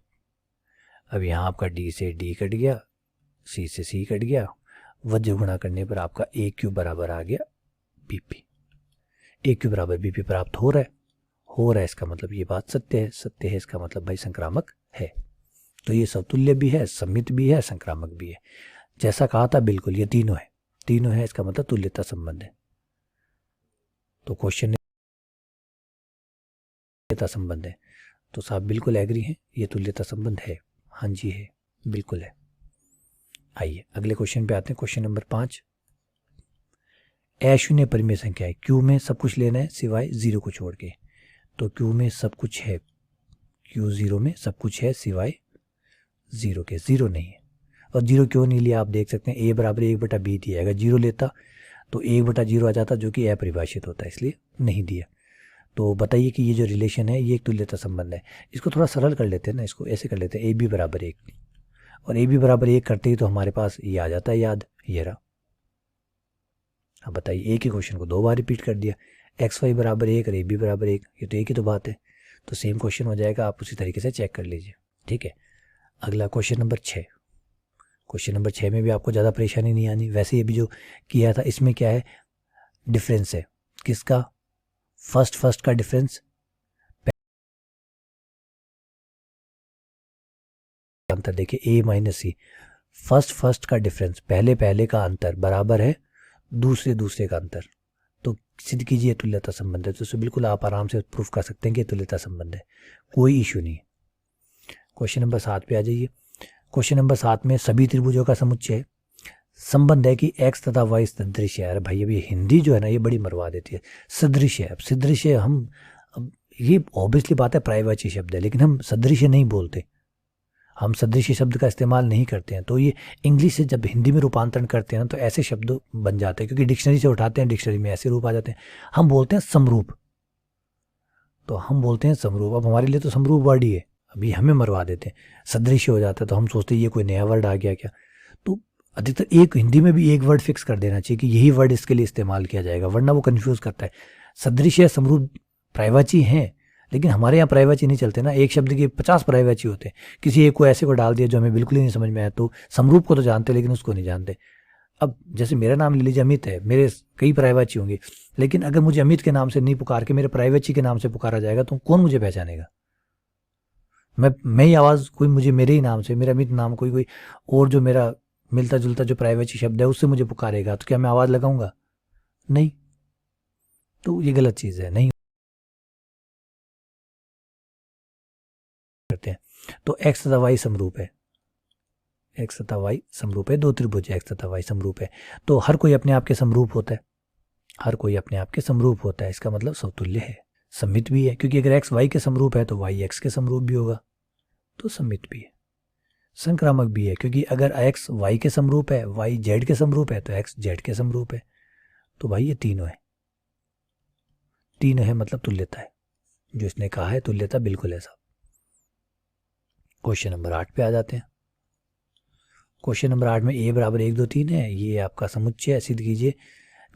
अब यहाँ आपका डी से डी कट गया, सी से सी कट गया, वज्र गुणा करने पर आपका ए क्यू बराबर आ गया बी पी। ए क्यू बराबर बी पी प्राप्त हो रहा है, इसका मतलब ये बात सत्य है, इसका मतलब भाई संक्रामक है। तो ये समतुल्य भी है, सम्मित भी है, संक्रामक भी है, जैसा कहा था बिल्कुल ये तीनों है, इसका मतलब तुल्यता संबंध है। तो क्वेश्चन तुल्यता संबंध है, तो साहब बिल्कुल एग्री हैं, ये तुल्यता संबंध है, हाँ जी है, बिल्कुल है। आइए अगले क्वेश्चन पे आते हैं, क्वेश्चन नंबर 5। अशून्य परिमेय संख्या है, क्यू में सब कुछ लेना है सिवाय 0 को छोड़ के, तो क्यू में सब कुछ है, क्यू 0 में सब कुछ है सिवाय 0 के, 0 नहीं है। और 0 क्यों नहीं लिया, आप देख सकते हैं ए बराबर 1/b दिया, अगर 0 लेता तो 1/0 आ जाता, जो कि अपरिभाषित होता है, इसलिए नहीं दिया। तो बताइए कि ये जो रिलेशन है ये एक तुल्यता संबंध है। इसको थोड़ा सरल कर लेते हैं ना, इसको ऐसे कर लेते हैं, ए बी बराबर 1, और ए बी बराबर 1 करते ही तो हमारे पास ये आ जाता है याद, ये रहा। अब बताइए, एक ही क्वेश्चन को 2 बार रिपीट कर दिया, एक्स वाई बराबर 1 और ए बी बराबर 1, ये तो एक ही तो बात है। तो सेम क्वेश्चन हो जाएगा, आप उसी तरीके से चेक कर लीजिए। ठीक है, अगला क्वेश्चन नंबर 6। क्वेश्चन नंबर 6 में भी आपको ज़्यादा परेशानी नहीं आनी। वैसे ये भी जो किया था इसमें क्या है, डिफरेंस है किसका, फर्स्ट का डिफरेंस, अंतर देखिए a माइनस सी, फर्स्ट का डिफरेंस, पहले का अंतर बराबर है दूसरे का अंतर। तो सिद्ध कीजिए तुल्यता संबंध है, तो इसे बिल्कुल आप आराम से प्रूफ कर सकते हैं कि तुल्यता संबंध है, कोई इशू नहीं है। क्वेश्चन नंबर 7 पे आ जाइए। क्वेश्चन नंबर 7 में सभी त्रिभुजों का समुच्चय संबंध है कि एक्स तथा वाई सदृश है। अरे भाई, अभी हिंदी जो है ना ये बड़ी मरवा देती है। सदृश है, अब सदृश है, हम अब ये ऑब्वियसली बात है प्रायवाची शब्द है, लेकिन हम सदृश नहीं बोलते, हम सदृश शब्द का इस्तेमाल नहीं करते हैं। तो ये इंग्लिश से जब हिंदी में रूपांतरण करते हैं तो ऐसे शब्द बन जाते हैं, क्योंकि डिक्शनरी से उठाते हैं, डिक्शनरी में ऐसे रूप आ जाते हैं। हम बोलते हैं समरूप, तो हम बोलते हैं समरूप। अब हमारे लिए तो समरूप वर्ड ही है, अभी हमें मरवा देते हैं, सदृश्य हो जाता है, तो हम सोचते हैं ये कोई नया वर्ड आ गया क्या। तो अधिकतर एक हिंदी में भी एक वर्ड फिक्स कर देना चाहिए कि यही वर्ड इसके लिए इस्तेमाल किया जाएगा, वरना वो कंफ्यूज करता है। सदृश्य समरूप प्रायवाची हैं, लेकिन हमारे यहाँ प्रायवाची नहीं चलते ना, एक शब्द के 50 प्रायवाची होते हैं, किसी एक को ऐसे को डाल दिया जो हमें बिल्कुल ही नहीं समझ में आया। तो समरूप को तो जानते लेकिन उसको नहीं जानते। अब जैसे मेरा नाम ले लीजिए अमित है, मेरे कई प्रायवाची होंगे, लेकिन अगर मुझे अमित के नाम से नहीं पुकार के मेरे प्रायवाची के नाम से पुकारा जाएगा तो कौन मुझे पहचानेगा। मैं ही आवाज़ कोई मुझे मेरे ही नाम से, मेरा अमित नाम कोई और जो मेरा मिलता जुलता जो प्रायवाची शब्द है उससे मुझे पुकारेगा, तो क्या मैं आवाज़ लगाऊंगा? नहीं। तो ये गलत चीज़ है, नहीं करते हैं। तो एक्स तथा वाई समरूप है, एक्स तथा वाई समरूप है, दो त्रिभुज एक्स तथा वाई समरूप है। तो हर कोई अपने आप के समरूप होता है, हर कोई अपने आप के समरूप होता है, इसका मतलब समतुल्य है, सममित भी है, क्योंकि अगर एक्स वाई के समरूप है तो वाई एक्स के समरूप भी होगा, तो सममित भी है। संक्रामक भी है, क्योंकि अगर एक्स वाई के समरूप है, वाई जेड के समरूप है, तो एक्स जेड के समरूप है। तो भाई ये तीनों है, तीनों है मतलब तुल्यता है, जो इसने कहा है तुल्यता बिल्कुल ऐसा। क्वेश्चन नंबर 8 पे आ जाते हैं। क्वेश्चन नंबर 8 में ए बराबर 1 2 3 है, ये आपका समुच्चय है, सिद्ध कीजिए,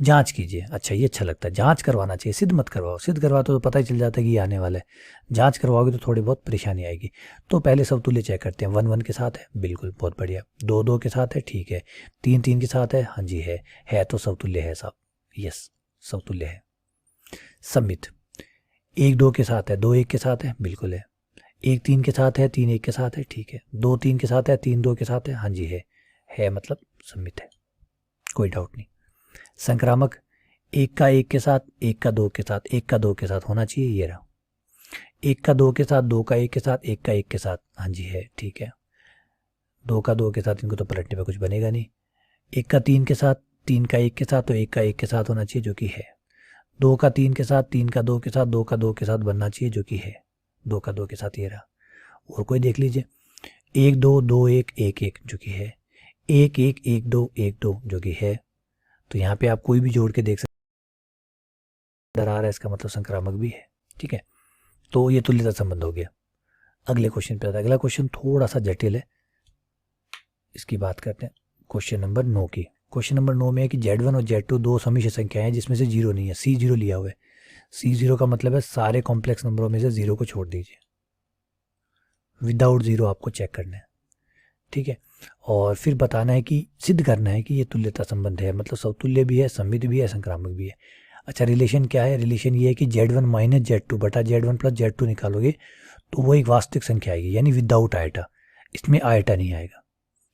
जांच कीजिए। अच्छा, ये अच्छा लगता है, जांच करवाना चाहिए, सिद्ध मत करवाओ। सिद्ध करवाओ तो पता ही चल जाता है कि ये आने वाला है, जांच करवाओगे तो थोड़ी बहुत परेशानी आएगी। तो पहले समतुल्य चेक करते हैं। 1 1 के साथ है, बिल्कुल बहुत बढ़िया। 2 2 के साथ है, ठीक है। 3 3 के साथ है, हाँ जी है तो समतुल्य है साहब, यस समतुल्य है। सममित 1 2 के साथ है, 2 1 के साथ है, बिल्कुल है। 1 3 के साथ है, 3 1 के साथ है, ठीक है। 2 3 के साथ है, 3 2 के साथ है, हाँ जी है मतलब सममित है, कोई डाउट नहीं। संक्रामक 1 का 1 के साथ, 1 का 2 के साथ, 1 का 2 के साथ होना चाहिए, ये रहा। 1 का 2 के साथ, 2 का 1 के साथ, 1 का 1 के साथ, हाँ जी है, ठीक है। 2 का 2 के साथ, इनको तो पलटने पे कुछ बनेगा नहीं। 1 का 3 के साथ, 3 का 1 के साथ, तो 1 का 1 के साथ होना चाहिए, जो कि है। 2 का 3 के साथ, 3 का 2 के साथ, 2 का 2 के साथ बनना चाहिए, जो कि है। 2 का 2 के साथ ये रहा। और कोई देख लीजिए, 1 2 2 1 1 1 जो कि है, 1 1 1 2 1 2 जो कि है। तो यहाँ पे आप कोई भी जोड़ के देख सकते, आ रहा है, इसका मतलब संक्रामक भी है, ठीक है। तो ये तुल्यता संबंध हो गया। अगले क्वेश्चन पे आता है। अगला क्वेश्चन थोड़ा सा जटिल है, इसकी बात करते हैं। क्वेश्चन नंबर 9 की। क्वेश्चन नंबर 9 में है कि Z1 और Z2 दो समिश्र संख्याएं हैं जिसमें से जीरो नहीं है, C0 लिया हुआ है। C0 का मतलब है सारे कॉम्प्लेक्स नंबरों में से जीरो को छोड़ दीजिए, विदाउट जीरो आपको चेक करना है, ठीक है। और फिर बताना है कि सिद्ध करना है कि ये तुल्यता संबंध है, मतलब समतुल्य भी है, सममित भी है, संक्रामक भी है। अच्छा, रिलेशन क्या है? रिलेशन ये है कि Z1 माइनस Z2 बटा Z1 प्लस Z2 निकालोगे तो वो एक वास्तविक संख्या आएगी, यानी विदाउट आयटा, इसमें आयटा नहीं आएगा।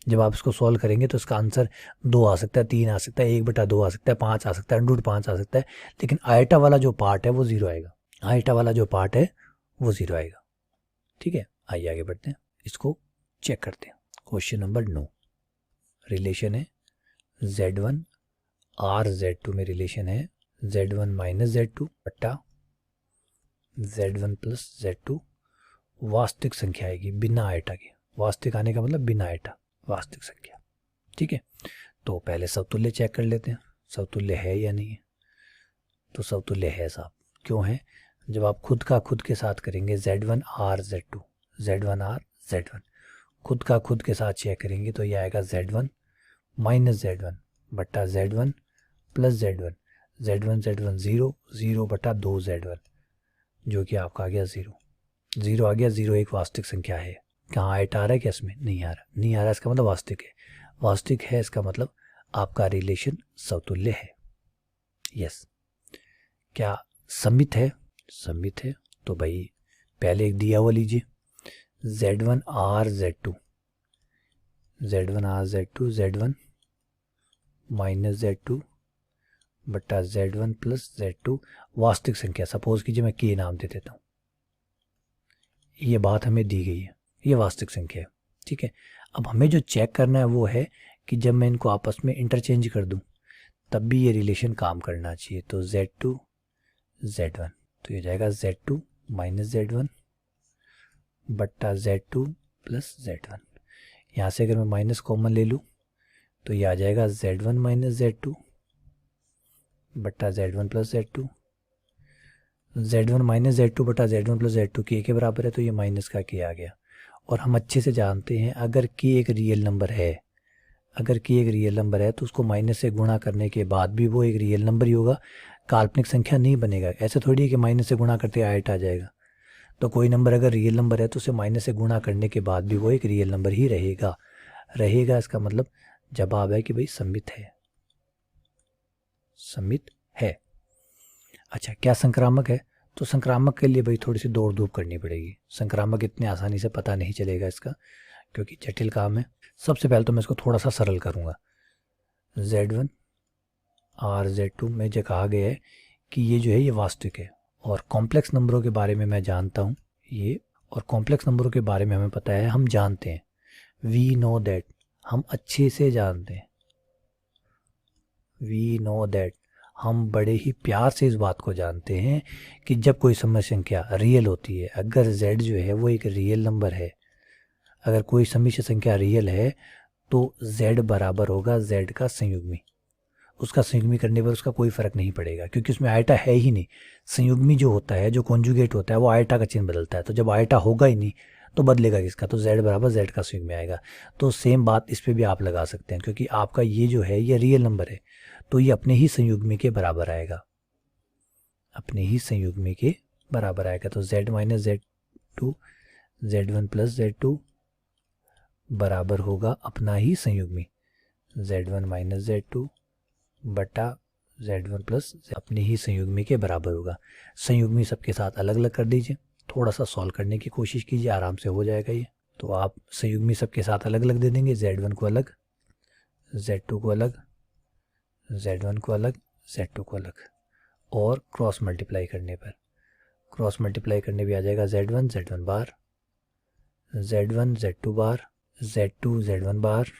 जब आप इसको सॉल्व करेंगे तो इसका आंसर 2 आ सकता है, 3 आ सकता है, 1/2 आ सकता है, 5 आ सकता है, √5 आ सकता है, लेकिन आयटा वाला जो पार्ट है वो जीरो आएगा, आयटा वाला जो पार्ट है वो जीरो आएगा, ठीक है। आइए आगे बढ़ते हैं, इसको चेक करते हैं। क्वेश्चन नंबर 9, रिलेशन है Z1 और Z2 में रिलेशन है Z1 माइनस Z2 बट्टा Z1 प्लस Z2, वास्तविक संख्या आएगी बिना आयटा के। वास्तविक आने का मतलब बिना आयटा, वास्तविक संख्या, ठीक है। तो पहले समतुल्य चेक कर लेते हैं, समतुल्य है या नहीं है। तो समतुल्य है साहब, क्यों है? जब आप खुद का खुद के साथ करेंगे Z1 और Z2, Z1 और Z1 खुद का खुद के साथ चेक करेंगे तो ये आएगा Z1 माइनस Z1 बट्टा Z1 plus Z1। Z1 Z1 0, 0 बटा 2 Z1, जो कि आपका आ गया 0, 0 आ गया। 0 एक वास्तविक संख्या है। कहाँ एट आ रहा है क्या इसमें? नहीं आ रहा, नहीं आ रहा, इसका मतलब वास्तविक है। वास्तविक है इसका मतलब आपका रिलेशन समतुल्य है। यस। क्या समित है? समित है। तो भाई पहले एक दिया हुआ लीजिए, Z1 R Z2, Z1 R Z2, Z1 minus Z2 बटा Z1 प्लस Z2 वास्तविक संख्या। सपोज कीजिए मैं K नाम दे देता हूँ। ये बात हमें दी गई है, ये वास्तविक संख्या है। ठीक है, अब हमें जो चेक करना है वो है कि जब मैं इनको आपस में इंटरचेंज कर दूं तब भी ये रिलेशन काम करना चाहिए। तो Z2 Z1, तो ये जाएगा Z2 माइनस Z1 बट्टा Z2 प्लस Z1। यहाँ से अगर मैं माइनस कॉमन ले लूँ तो ये आ जाएगा Z1 माइनस Z2 बट्टा Z1 plus Z2। Z1 minus Z2 बटा Z1 प्लस Z2 K के बराबर है, तो ये माइनस का K आ गया। और हम अच्छे से जानते हैं अगर K एक रियल नंबर है, अगर K एक रियल नंबर है तो उसको माइनस से गुणा करने के बाद भी वो एक रियल नंबर ही होगा, काल्पनिक संख्या नहीं बनेगा। ऐसे थोड़ी है कि माइनस से गुणा करते आयट आ जाएगा। तो कोई नंबर अगर रियल नंबर है तो उसे माइनस से गुणा करने के बाद भी वो एक रियल नंबर ही रहेगा। रहेगा इसका मतलब जवाब है कि भाई समित है, समित है। अच्छा, क्या संक्रामक है? तो संक्रामक के लिए भाई थोड़ी सी दौड़ धूप करनी पड़ेगी। संक्रामक इतने आसानी से पता नहीं चलेगा इसका, क्योंकि जटिल काम है। सबसे पहले तो मैं इसको थोड़ा सा सरल करूँगा। Z1 R Z2 में जो कहा गया है कि ये जो है ये वास्तविक है, और कॉम्प्लेक्स नंबरों के बारे में मैं जानता हूँ ये, और कॉम्प्लेक्स नंबरों के बारे में हमें पता है, हम जानते हैं, वी नो दैट, हम अच्छे से जानते हैं, वी नो दैट, हम बड़े ही प्यार से इस बात को जानते हैं कि जब कोई सम संख्या रियल होती है, अगर z जो है वो एक रियल नंबर है, अगर कोई समिश्र संख्या रियल है तो z बराबर होगा z का संयुग्मी। उसका संयुग्मी करने पर उसका कोई फर्क नहीं पड़ेगा, क्योंकि उसमें आयटा है ही नहीं। संयुग्मी जो होता है, जो कॉन्जुगेट होता है, वो आयटा का चिन्ह बदलता है। तो जब आयटा होगा ही नहीं तो बदलेगा किसका? तो z बराबर z का संयुग्मी आएगा। तो सेम बात इस पे भी आप लगा सकते हैं, क्योंकि आपका ये जो है ये रियल नंबर है, तो ये अपने ही संयुग्मी के बराबर आएगा, अपने ही संयुग्मी के बराबर आएगा। तो z minus Z2 Z1 plus Z2 बराबर होगा अपना ही संयुग्मी Z1 माइनस Z2 बटा Z1 प्लस अपने ही संयुग्मी के बराबर होगा। संयुग्मी सबके साथ अलग अलग कर दीजिए, थोड़ा सा सॉल्व करने की कोशिश कीजिए, आराम से हो जाएगा ये। तो आप संयुग्मी सबके साथ अलग अलग दे देंगे, Z1 को अलग, Z2 को अलग, Z1 को अलग, Z2 को अलग, और क्रॉस मल्टीप्लाई करने पर, क्रॉस मल्टीप्लाई करने भी आ जाएगा Z1 Z1 बार, Z1 Z2 बार, Z2 Z1 बार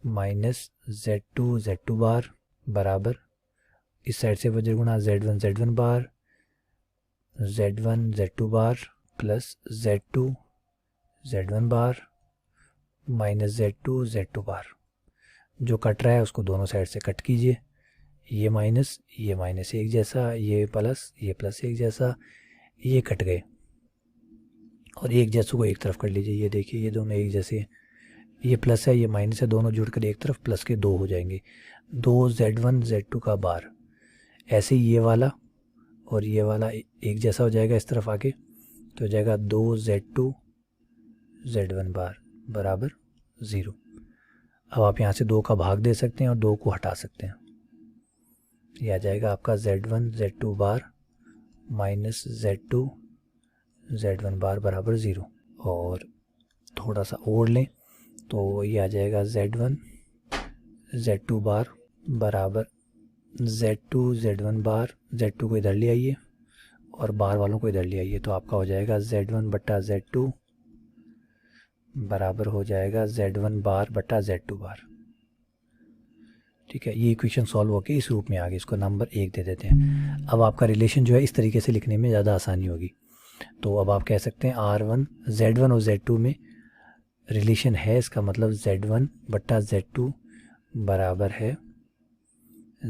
माइनस Z2 Z2 बार बराबर, इस साइड से वज्र गुणा Z1 Z1 बार, Z1 Z2 बार प्लस Z2 Z1 बार माइनस Z2 Z2 बार। जो कट रहा है उसको दोनों साइड से कट कीजिए, ये माइनस एक जैसा, ये प्लस एक जैसा, ये कट गए, और एक जैसों को एक तरफ कर लीजिए। ये देखिए ये दोनों एक जैसे हैं, ये प्लस है ये माइनस है, दोनों जुड़कर एक तरफ प्लस के दो हो जाएंगे। दो Z1 Z2 का बार, ऐसे ही ये वाला और ये वाला एक जैसा हो जाएगा इस तरफ आके, तो हो जाएगा 2 Z2 Z1 बार बराबर 0। अब आप यहाँ से 2 का भाग दे सकते हैं और 2 को हटा सकते हैं, यह आ जाएगा आपका Z1 Z2 बार माइनस Z2 Z1 बार बराबर 0। और थोड़ा सा और लें तो ये आ जाएगा Z1 Z2 बार बराबर Z2 Z1 बार, Z2 को इधर ले आइए और बार वालों को इधर ले आइए, तो आपका हो जाएगा Z1 बटा Z2 बराबर हो जाएगा Z1 बार बटा Z2 बार। ठीक है, ये इक्वेशन सॉल्व होकर इस रूप में आ गई, इसको नंबर 1 दे देते हैं। अब आपका रिलेशन जो है इस तरीके से लिखने में ज़्यादा आसानी होगी। तो अब आप कह सकते हैं R1 Z1 और Z2 में रिलेशन है, इसका मतलब Z1 बटा Z2 बराबर है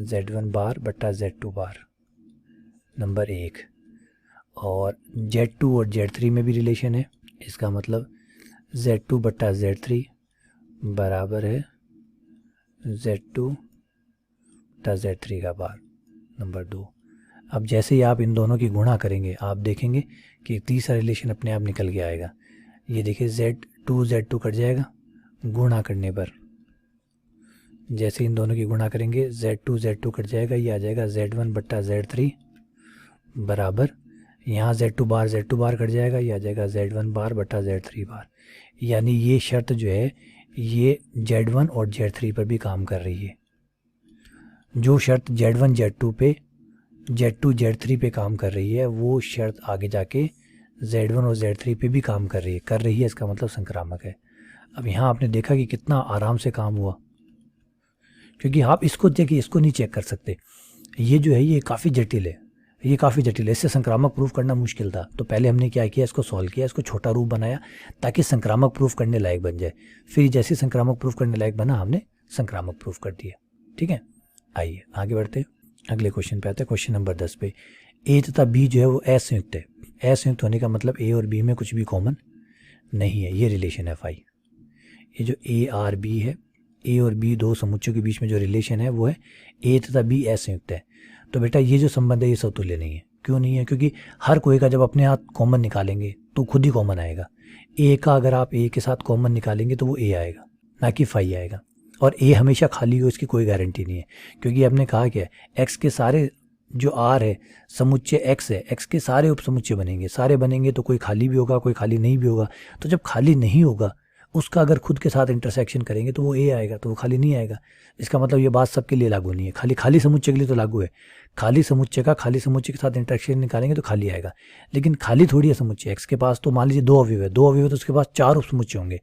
Z1 बार बटा Z2 बार नंबर 1। और Z2 और Z3 में भी रिलेशन है, इसका मतलब Z2 बटा Z3 बराबर है Z2 बट्टा Z3 का बार नंबर 2। अब जैसे ही आप इन दोनों की गुणा करेंगे आप देखेंगे कि तीसरा रिलेशन अपने आप निकल के आएगा। ये देखिए Z2 कट जाएगा गुणा करने पर। जैसे इन दोनों की गुणा करेंगे Z2 कट जाएगा, ये आ जाएगा Z1 बट्टा Z3 बराबर, यहाँ Z2 बार कट जाएगा, ये आ जाएगा Z1 बार बट्टा Z3 बार। यानी ये शर्त जो है ये Z1 और Z3 पर भी काम कर रही है। जो शर्त Z1 Z2 पे Z2 Z3 पे काम कर रही है वो शर्त आगे जाके Z1 और Z3 पे भी काम कर रही है, इसका मतलब संक्रामक है। अब यहाँ आपने देखा कि कितना आराम से काम हुआ, क्योंकि आप इसको देखिए, इसको नहीं चेक कर सकते। ये जो है ये काफ़ी जटिल है, इससे संक्रामक प्रूफ करना मुश्किल था। तो पहले हमने क्या किया, इसको सॉल्व किया, इसको छोटा रूप बनाया ताकि संक्रामक प्रूफ करने लायक बन जाए। फिर जैसे संक्रामक प्रूफ करने लायक बना हमने संक्रामक प्रूफ कर दिया। ठीक है, आइए आगे बढ़ते हैं, अगले क्वेश्चन पे आते हैं। क्वेश्चन नंबर 10 पे ए तथा बी जो है वो असंयुक्त है। असंयुक्त होने का मतलब ए और बी में कुछ भी कॉमन नहीं है। ये रिलेशन है फाई। ये जो ए आर बी है, ए और बी दो समुच्चयों के बीच में जो रिलेशन है वो है ए तथा बी असंयुक्त है। तो बेटा ये जो संबंध है ये समतुल्य नहीं है। क्यों नहीं है? क्योंकि हर कोई का जब अपने हाथ कॉमन निकालेंगे तो खुद ही कॉमन आएगा। ए का अगर आप ए के साथ कॉमन निकालेंगे तो वो ए आएगा, ना कि फाई आएगा। और ए हमेशा खाली हो इसकी कोई गारंटी नहीं है, क्योंकि आपने कहा क्या है, एक्स के सारे जो आर है समुच्चय एक्स है, एक्स के सारे उपसमुच्चय बनेंगे, सारे बनेंगे तो कोई खाली भी होगा कोई खाली नहीं भी होगा। तो जब खाली नहीं होगा उसका अगर खुद के साथ इंटरसेक्शन करेंगे तो वो ए आएगा, तो वो खाली नहीं आएगा। इसका मतलब ये बात सबके लिए लागू नहीं है, खाली समुच्चय के लिए तो लागू है। खाली समुच्चय के साथ इंटरसेक्शन निकालेंगे तो खाली आएगा, लेकिन खाली थोड़ी है समुच्चय। एक्स के पास तो मान लीजिए दो अवयव है तो उसके पास 4 उपसमुच्चय होंगे,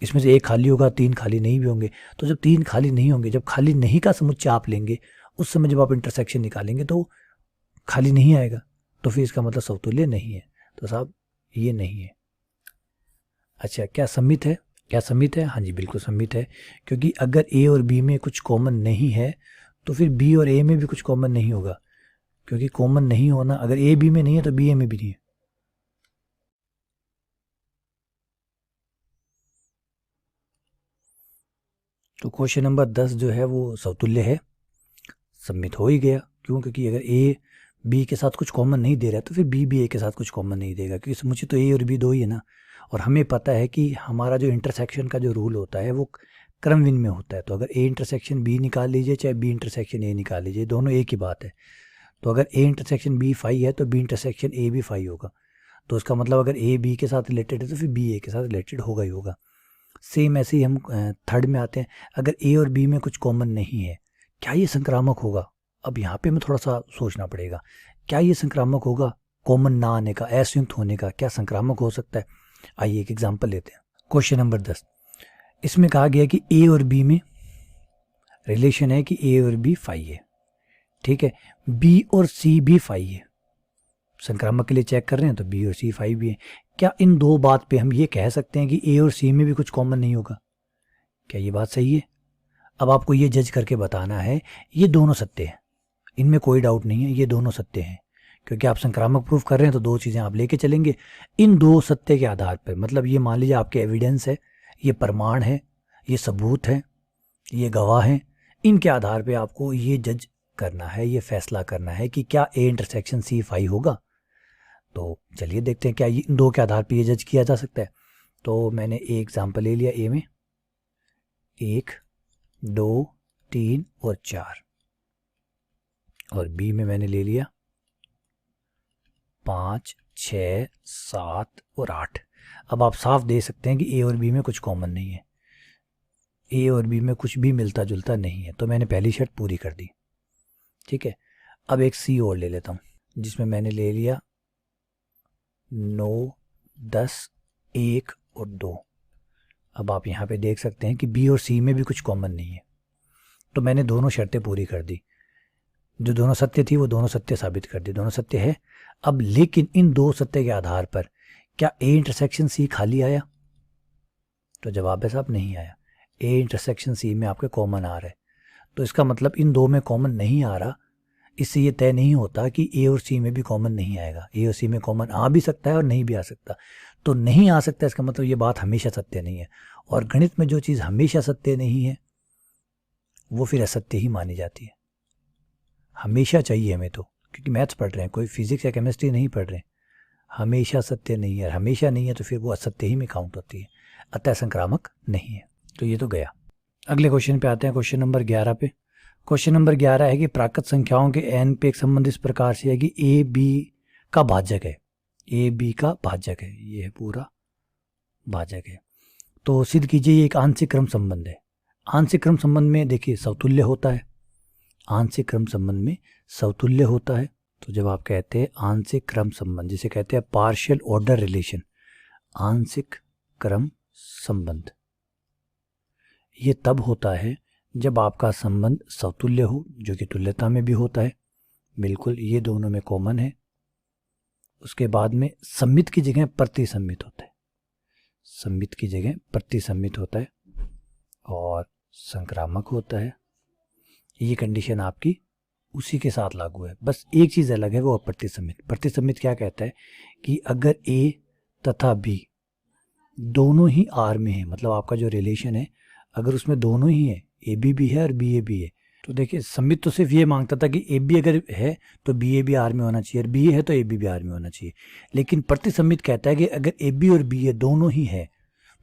इसमें से एक खाली होगा, 3 खाली नहीं भी होंगे। तो जब 3 खाली नहीं होंगे, जब खाली नहीं का समुच्चय आप लेंगे उस समय जब आप इंटरसेक्शन निकालेंगे तो खाली नहीं आएगा, तो फिर इसका मतलब समतुल्य नहीं है। तो साहब ये नहीं है। अच्छा, क्या सम्मित है? हाँ जी बिल्कुल सम्मित है, क्योंकि अगर ए और बी में कुछ कॉमन नहीं है तो फिर बी और ए में भी कुछ कॉमन नहीं होगा, क्योंकि कॉमन नहीं होना, अगर ए बी में नहीं है तो बी ए में भी नहीं है। तो क्वेश्चन नंबर 10 जो है वो समतुल्य है, सम्मित हो ही गया। क्यों? क्योंकि अगर ए बी के साथ कुछ कॉमन नहीं दे रहा है तो फिर बी ए के साथ कुछ कॉमन नहीं देगा, क्योंकि समुच्चय तो ए और बी दो ही है ना। और हमें पता है कि हमारा जो इंटरसेक्शन का जो रूल होता है वो क्रमविन में होता है। तो अगर ए इंटरसेक्शन बी निकाल लीजिए चाहे बी इंटरसेक्शन ए निकाल लीजिए, दोनों एक ही बात है। तो अगर ए इंटरसेक्शन बी फाई है तो बी इंटरसेक्शन ए भी फाई होगा। तो उसका मतलब अगर ए बी के साथ रिलेटेड है तो फिर बी ए के साथ रिलेटेड होगा ही होगा। सेम ऐसे ही हम थर्ड में आते हैं। अगर ए और बी में कुछ कॉमन नहीं है, क्या ये संक्रामक होगा? अब यहाँ पे मैं थोड़ा सा सोचना पड़ेगा, क्या ये संक्रामक होगा? कॉमन ना आने का, असंयुक्त होने का क्या संक्रामक हो सकता है? आइए एक एग्जांपल लेते हैं। क्वेश्चन नंबर 10, इसमें कहा गया कि ए और बी में रिलेशन है कि ए और बी फाई है। ठीक है, बी और सी भी फाई है। संक्रामक के लिए चेक कर रहे हैं तो बी और सी फाई भी है। क्या इन दो बात पे हम ये कह सकते हैं कि ए और सी में भी कुछ कॉमन नहीं होगा? क्या ये बात सही है? अब आपको ये जज करके बताना है ये दोनों सत्य हैं, इनमें कोई डाउट नहीं है, ये दोनों सत्य हैं। क्योंकि आप संक्रामक प्रूफ कर रहे हैं तो दो चीज़ें आप लेके चलेंगे। इन दो सत्य के आधार पर, मतलब ये मान लीजिए आपके एविडेंस है, ये प्रमाण है, ये सबूत है, ये गवाह हैं, इनके आधार पे आपको ये जज करना है, ये फैसला करना है कि क्या ए इंटरसेक्शन सी फाई होगा। तो चलिए देखते हैं क्या इन दो के आधार पे ये जज किया जा सकता है। तो मैंने एक एग्जाम्पल ले लिया, ए में 1 2 3 और 4, और बी में मैंने ले लिया 5 6 7 और 8। अब आप साफ दे सकते हैं कि ए और बी में कुछ कॉमन नहीं है, ए और बी में कुछ भी मिलता जुलता नहीं है। तो मैंने पहली शर्त पूरी कर दी। ठीक है, अब एक सी और ले लेता हूँ, जिसमें मैंने ले लिया 9 10 1 और 2। अब आप यहाँ पे देख सकते हैं कि बी और सी में भी कुछ कॉमन नहीं है। तो मैंने दोनों शर्तें पूरी कर दी, जो दोनों सत्य थी वो दोनों सत्य साबित कर दी, दोनों सत्य है। अब लेकिन इन दो सत्य के आधार पर क्या ए इंटरसेक्शन सी खाली आया? तो जवाब है साहब नहीं आया। ए इंटरसेक्शन सी में आपके कॉमन आ रहा है, तो इसका मतलब इन दो में कॉमन नहीं आ रहा। इससे ये तय नहीं होता कि ए और सी में भी कॉमन नहीं आएगा। ए और सी में कॉमन आ भी सकता है और नहीं भी आ सकता। तो नहीं आ सकता इसका मतलब ये बात हमेशा सत्य नहीं है, और गणित में जो चीज़ हमेशा सत्य नहीं है वो फिर असत्य ही मानी जाती है। हमेशा चाहिए हमें तो, क्योंकि मैथ्स पढ़ रहे हैं, कोई फिजिक्स या केमिस्ट्री नहीं पढ़ रहे हैं। हमेशा सत्य नहीं है, हमेशा नहीं है तो फिर वो असत्य ही में काउंट होती है, अतः संक्रामक नहीं है। तो ये तो गया। अगले क्वेश्चन पे आते हैं, क्वेश्चन नंबर 11 पे। क्वेश्चन नंबर 11 है कि प्राकृत संख्याओं के एन पे एक संबंध इस प्रकार से है कि ए बी का भाजक है, ए बी का भाजक है, ये है पूरा भाजक है। तो सिद्ध कीजिए ये एक आंशिक क्रम संबंध है। आंशिक क्रम संबंध में देखिए समतुल्य होता है, आंशिक क्रम संबंध में समतुल्य होता है। तो जब आप कहते हैं आंशिक क्रम संबंध, जिसे कहते हैं पार्शियल ऑर्डर रिलेशन, आंशिक क्रम संबंध, ये तब होता है जब आपका संबंध समतुल्य हो, जो कि तुल्यता में भी होता है, बिल्कुल ये दोनों में कॉमन है। उसके बाद में सम्मित की जगह प्रतिसम्मित होता है, सम्मित की जगह प्रतिसम्मित होता है और संक्रामक होता है। ये कंडीशन आपकी उसी के साथ लागू है, बस एक चीज़ अलग है, वो प्रतिसम्मित। प्रतिसम्मित क्या कहता है कि अगर ए तथा बी दोनों ही आर में है, मतलब आपका जो रिलेशन है अगर उसमें दोनों ही है, ए बी भी है और बी ए भी है, तो देखिए सम्मित तो सिर्फ ये मांगता था कि ए बी अगर है तो बी ए भी आर में होना चाहिए, और बी ए है तो ए बी भी आर में होना चाहिए। लेकिन प्रतिसम्मित कहता है कि अगर ए बी और बी ए दोनों ही है,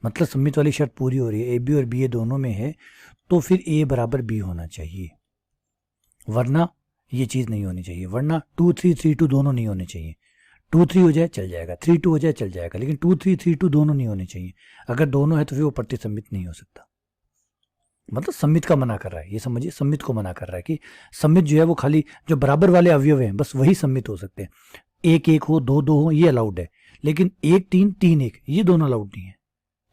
मतलब सम्मित वाली शर्त पूरी हो रही है, ए बी और बी ए दोनों में है, तो फिर ए बराबर बी होना चाहिए, वरना ये चीज़ नहीं होनी चाहिए। वरना 2 3 3 2 दोनों नहीं होने चाहिए। 2 3 हो जाए चल जाएगा, 3 2 हो जाए चल जाएगा, लेकिन 2 3 3 2 दोनों नहीं होने चाहिए। अगर दोनों है तो फिर वो प्रतिसम्मित नहीं हो सकता, मतलब सम्मित का मना कर रहा है, ये समझिए, सम्मित को मना कर रहा है कि सम्मित जो है वो खाली जो बराबर वाले अवयव हैं बस वही सम्मित हो सकते हैं। 1 1 हो, 2 2 हो, ये अलाउड है, लेकिन 1 3 3 1 ये दोनों अलाउड नहीं है,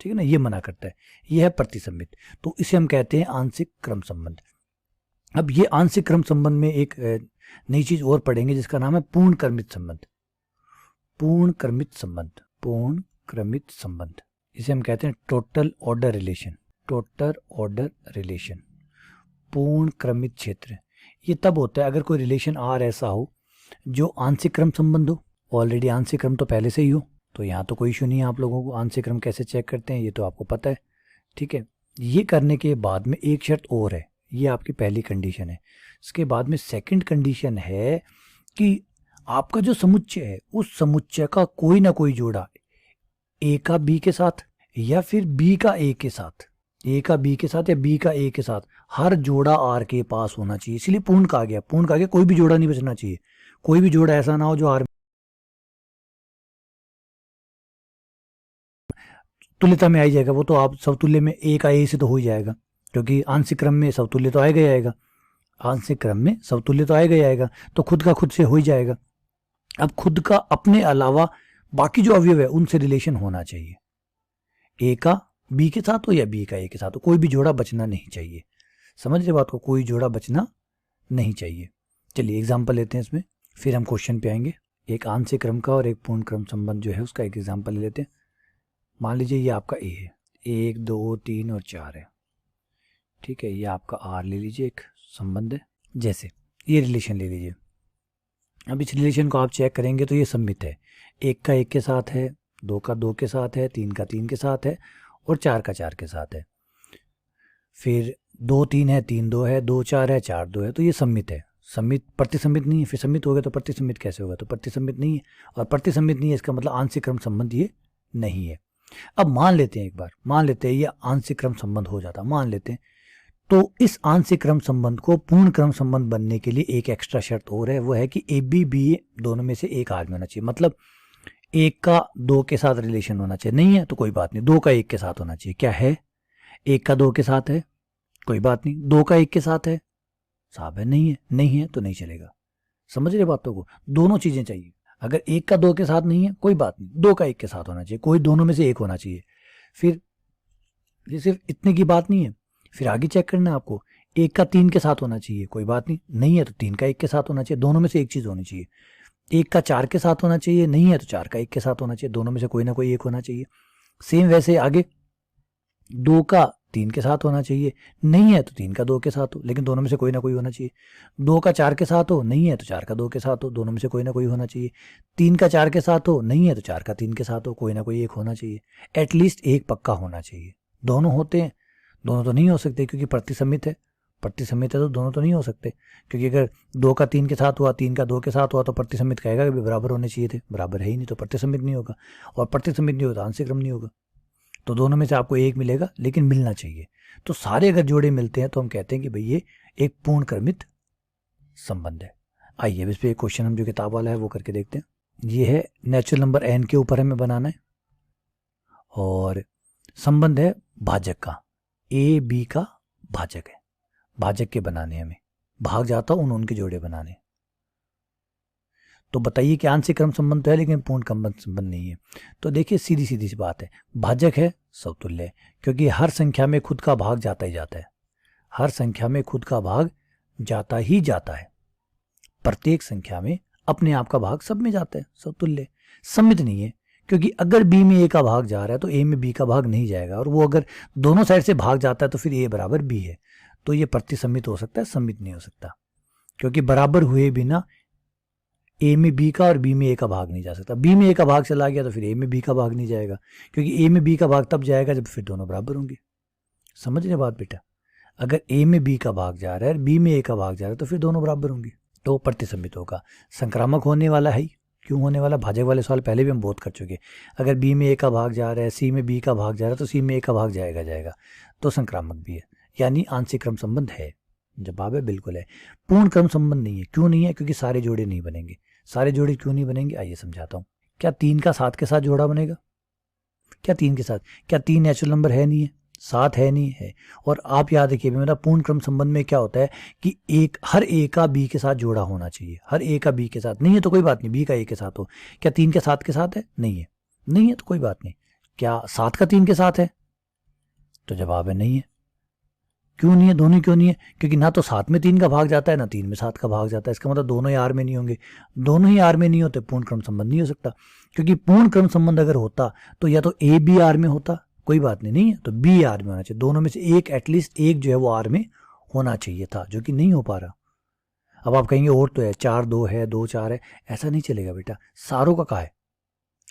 ठीक है ना, ये मना करता है। ये है प्रतिसम्मित, तो इसे हम कहते हैं आंशिक क्रम संबंध। अब ये आंशिक क्रम संबंध में एक नई चीज और पढ़ेंगे जिसका नाम है पूर्ण क्रमित संबंध। पूर्ण क्रमित संबंध, पूर्ण क्रमित संबंध, इसे हम कहते हैं total order relation, total order relation, पूर्ण क्रमित क्षेत्र। ये तब होता है अगर कोई रिलेशन आर ऐसा हो जो आंशिक क्रम संबंध हो, ऑलरेडी आंशिक क्रम तो पहले से ही हो, तो यहाँ तो कोई इशू नहीं है आप लोगों को। आंशिक क्रम कैसे चेक करते हैं ये तो आपको पता है, ठीक है। ये करने के बाद में एक शर्त और है, ये आपकी पहली कंडीशन है। इसके बाद में सेकंड कंडीशन है कि आपका जो समुच्चय है उस समुच्चय का कोई ना कोई जोड़ा ए का बी के साथ या फिर बी का ए के साथ, ए का बी के साथ या बी का ए के साथ, हर जोड़ा आर के पास होना चाहिए। इसलिए पूर्ण कहा गया, पूर्ण कहा गया, कोई भी जोड़ा नहीं बचना चाहिए, कोई भी जोड़ा ऐसा ना हो जो आर तुल्यता में आई जाएगा। वो तो आप समतुल्य में ए का ए से तो हो ही जाएगा, क्योंकि आंशिक क्रम में समतुल्य तो आएगा ही आएगा, आंशिक क्रम में समतुल्य तो आएगा ही आएगा, तो खुद का खुद से हो ही जाएगा। अब खुद का अपने अलावा बाकी जो अवयव है उनसे रिलेशन होना चाहिए, ए का बी के साथ हो या बी का ए के साथ हो, कोई भी जोड़ा बचना नहीं चाहिए। समझ रहे बात को, कोई जोड़ा बचना नहीं चाहिए। चलिए एग्जाम्पल लेते हैं इसमें, फिर हम क्वेश्चन पे आएंगे। एक आंशिक क्रम का और एक पूर्ण क्रम संबंध जो है उसका एक एग्जाम्पल ले लेते हैं। मान लीजिए ये आपका ए है, 1 2 3 और 4 है, ठीक है। ये आपका आर ले लीजिए, एक संबंध है, जैसे ये रिलेशन ले लीजिए। अब इस रिलेशन को आप चेक करेंगे तो ये सम्मित है, 1 का 1 के साथ है, 2 का 2 के साथ है, 3 का 3 के साथ है और 4 का 4 के साथ है। फिर 2 3 है, 3 2 है, 2 4 है, 4 2 है, तो ये सम्मित है। सम्मित प्रतिसम्मित नहीं है, फिर सम्मित हो गया तो प्रतिसम्मित कैसे होगा, तो प्रतिसम्मित नहीं है, और प्रतिसम्मित नहीं है इसका मतलब आंशिक क्रम संबंध ये नहीं है। अब मान लेते हैं, एक बार मान लेते हैं ये आंशिक क्रम संबंध हो जाता, मान लेते हैं, तो इस आंशिक क्रम संबंध को पूर्ण क्रम संबंध बनने के लिए एक एक्स्ट्रा शर्त और है, वो है कि ए बी बी ए दोनों में से एक आर में होना चाहिए। मतलब 1 का 2 के साथ रिलेशन होना चाहिए, नहीं है तो कोई बात नहीं, 2 का 1 के साथ होना चाहिए। क्या है, 1 का 2 के साथ है, कोई बात नहीं, 2 का 1 के साथ है, साहब है, नहीं है तो नहीं चलेगा। समझ रहे बातों को, दोनों चीजें चाहिए। अगर 1 का 2 के साथ नहीं है कोई बात नहीं, 2 का 1 के साथ होना चाहिए, कोई दोनों में से एक होना चाहिए। फिर ये सिर्फ इतने की बात नहीं है, फिर आगे चेक करना है आपको, 1 का 3 के साथ होना चाहिए, कोई बात नहीं है तो 3 का 1 के साथ होना चाहिए, दोनों में से एक चीज होनी चाहिए। 1 का 4 के साथ होना चाहिए, नहीं है तो 4 का 1 के साथ होना चाहिए, दोनों में से कोई ना कोई एक होना चाहिए। सेम वैसे आगे 2 का 3 के साथ होना चाहिए, नहीं है तो 3 का 2 के साथ हो, लेकिन दोनों में से कोई ना कोई होना चाहिए। 2 का 4 के साथ हो, नहीं है तो 4 का 2 के साथ हो, दोनों में से कोई ना कोई होना चाहिए। 3 का 4 के साथ हो, नहीं है तो 4 का 3 के साथ हो, कोई ना कोई एक होना चाहिए। एटलीस्ट एक पक्का होना चाहिए। दोनों होते हैं, दोनों तो नहीं हो सकते क्योंकि प्रतिसम्मित है, प्रतिसमित है तो दोनों तो नहीं हो सकते, क्योंकि अगर 2 का 3 के साथ हुआ, 3 का 2 के साथ हुआ तो प्रतिसमित कहेगा कि बराबर होने चाहिए थे, बराबर है ही नहीं तो प्रतिसमित नहीं होगा, और प्रतिसमित नहीं होगा तो आंशिक क्रम नहीं होगा। तो दोनों में से आपको एक मिलेगा, लेकिन मिलना चाहिए। तो सारे अगर जोड़े मिलते हैं तो हम कहते हैं कि भाई ये एक पूर्ण क्रमित संबंध है। आइए इस पे एक क्वेश्चन हम जो किताब वाला है वो करके देखते हैं। ये है नेचुरल नंबर n के ऊपर हमें बनाना है, और संबंध है भाजक का, ए बी का भाजक है, भाजक के बनाने हमें, भाग जाता हूं उनके जोड़े बनाने। तो बताइए कि आंशिक क्रम संबंध तो है लेकिन पूर्ण क्रम संबंध नहीं है। तो देखिए सीधी सीधी सी बात है, भाजक है समतुल्य है, क्योंकि हर संख्या में खुद का भाग जाता ही जाता है, हर संख्या में खुद का भाग जाता ही जाता है, प्रत्येक संख्या में अपने आप का भाग सब में जाता है, समतुल्य। सम्मित नहीं है, क्योंकि अगर बी में ए का भाग जा रहा है तो ए में बी का भाग नहीं जाएगा, और वो अगर दोनों साइड से भाग जाता है तो फिर ए बराबर बी है। तो ये प्रतिसम्मित हो सकता है, सम्मित नहीं हो सकता, क्योंकि बराबर हुए बिना ए में बी का और बी में ए का भाग नहीं जा सकता। बी में ए का भाग चला गया तो फिर ए में बी का भाग नहीं जाएगा, क्योंकि ए में बी का भाग तब जाएगा जब फिर दोनों बराबर होंगे। समझ रहे बात बेटा? अगर ए में बी का भाग जा रहा है, बी में ए का भाग जा रहा है तो फिर दोनों बराबर होंगे, तो प्रतिसम्मित होगा। संक्रामक होने वाला है, क्यों होने वाला? भाजक वाले सवाल पहले भी हम बहुत कर चुके। अगर बी में ए का भाग जा रहा है, सी में बी का भाग जा रहा है तो सी में ए का भाग जाएगा, तो संक्रामक भी है, यानी आंशिक क्रम संबंध है। जवाब है बिल्कुल है। पूर्ण क्रम संबंध नहीं है, क्यों नहीं है? क्योंकि सारे जोड़े नहीं बनेंगे। सारे जोड़े क्यों नहीं बनेंगे आइए समझाता हूँ। क्या 3 का 7 के साथ जोड़ा बनेगा? क्या 3 के साथ? क्या 3 नेचुरल नंबर है नहीं है? 7 है नहीं है। और आप याद रखिए मेरा पूर्ण क्रम संबंध में क्या होता है कि हर ए का बी के साथ जोड़ा होना चाहिए, हर ए का बी के साथ। नहीं है तो कोई बात नहीं, बी का ए के साथ हो। क्या 3 के 7 के साथ है? नहीं है, नहीं है तो कोई बात नहीं। क्या 7 का 3 के साथ है? तो जवाब है नहीं है। क्यों नहीं है? दोनों क्यों नहीं है? क्योंकि ना तो 7 में 3 का भाग जाता है, ना 3 में 7 का भाग जाता है। इसका मतलब दोनों ही आर में नहीं होंगे। दोनों ही आर में नहीं होते, पूर्ण क्रम संबंध नहीं हो सकता। क्योंकि पूर्ण क्रम संबंध अगर होता तो या तो ए बी आर में होता, कोई बात नहीं, नहीं है तो बी आर में होना चाहिए। दोनों में से एक, एटलीस्ट एक जो है वो आर में होना चाहिए था, जो कि नहीं हो पा रहा। अब आप कहेंगे और तो है, 4 2 है, 2 4 है, ऐसा नहीं चलेगा बेटा। सारों का कहा है?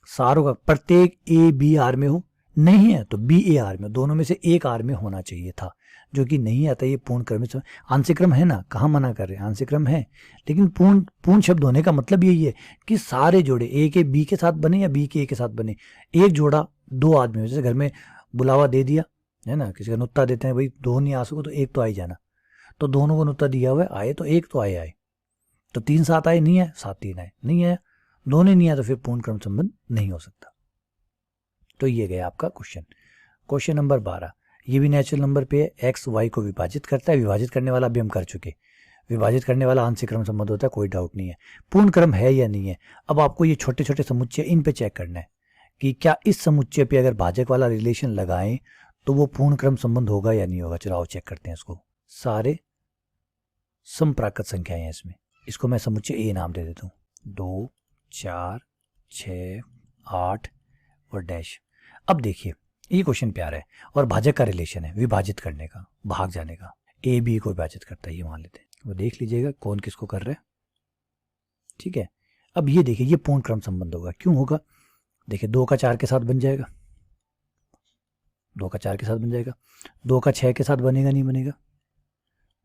सारों का प्रत्येक ए बी आर में हो, नहीं है तो बी ए आर में, दोनों में से एक आर में होना चाहिए था, जो कि नहीं आता। ये पूर्ण क्रमित आंशिक क्रम है ना, कहाँ मना कर रहे हैं? आंशिक क्रम है, लेकिन पूर्ण शब्द होने का मतलब यही है कि सारे जोड़े ए के बी के साथ बने या बी के ए के साथ बने। एक जोड़ा 2 आदमी, जैसे घर में बुलावा दे दिया है ना, किसी का नुत्ता देते हैं, भाई 2 नहीं आ सको तो एक तो आ ही जाना, तो दोनों को नुत्ता दिया हुआ है, आए तो एक तो आए, तो 3 7 आए, नहीं है 7 3 आए, नहीं है, दोनों नहीं आए, तो फिर पूर्ण क्रम संबंध नहीं हो सकता। तो ये गया आपका क्वेश्चन। क्वेश्चन नंबर 12, ये भी नेचुरल नंबर पे है, एक्स वाई को विभाजित करता है। विभाजित करने वाला भी हम कर चुके, विभाजित करने वाला आंशिक क्रम संबंध होता है, कोई डाउट नहीं है। पूर्ण क्रम है या नहीं है? अब आपको ये छोटे छोटे समुच्चय, इन पे चेक करना है कि क्या इस समुच्चय पे अगर भाजक वाला रिलेशन लगाएं तो वो पूर्ण क्रम संबंध होगा या नहीं होगा। चलो आओ चेक करते हैं इसको। सारे समप्राकृत संख्याएं हैं इसमें, इसको मैं समुच्चय ए नाम दे देता हूँ। 2 4 6 8 और डैश। अब देखिए ये क्वेश्चन प्यारा है और भाजक का रिलेशन है, विभाजित करने का, भाग जाने का। ए बी को विभाजित करता है, ये मान लेते हैं। वो देख लीजिएगा कौन किसको कर रहा है, ठीक है। अब ये देखिए ये पूर्ण क्रम संबंध होगा, क्यों होगा? देखिए 2 का 4 के साथ बन जाएगा, 2 का 4 के साथ बन जाएगा। 2 का 6 के साथ बनेगा नहीं बनेगा?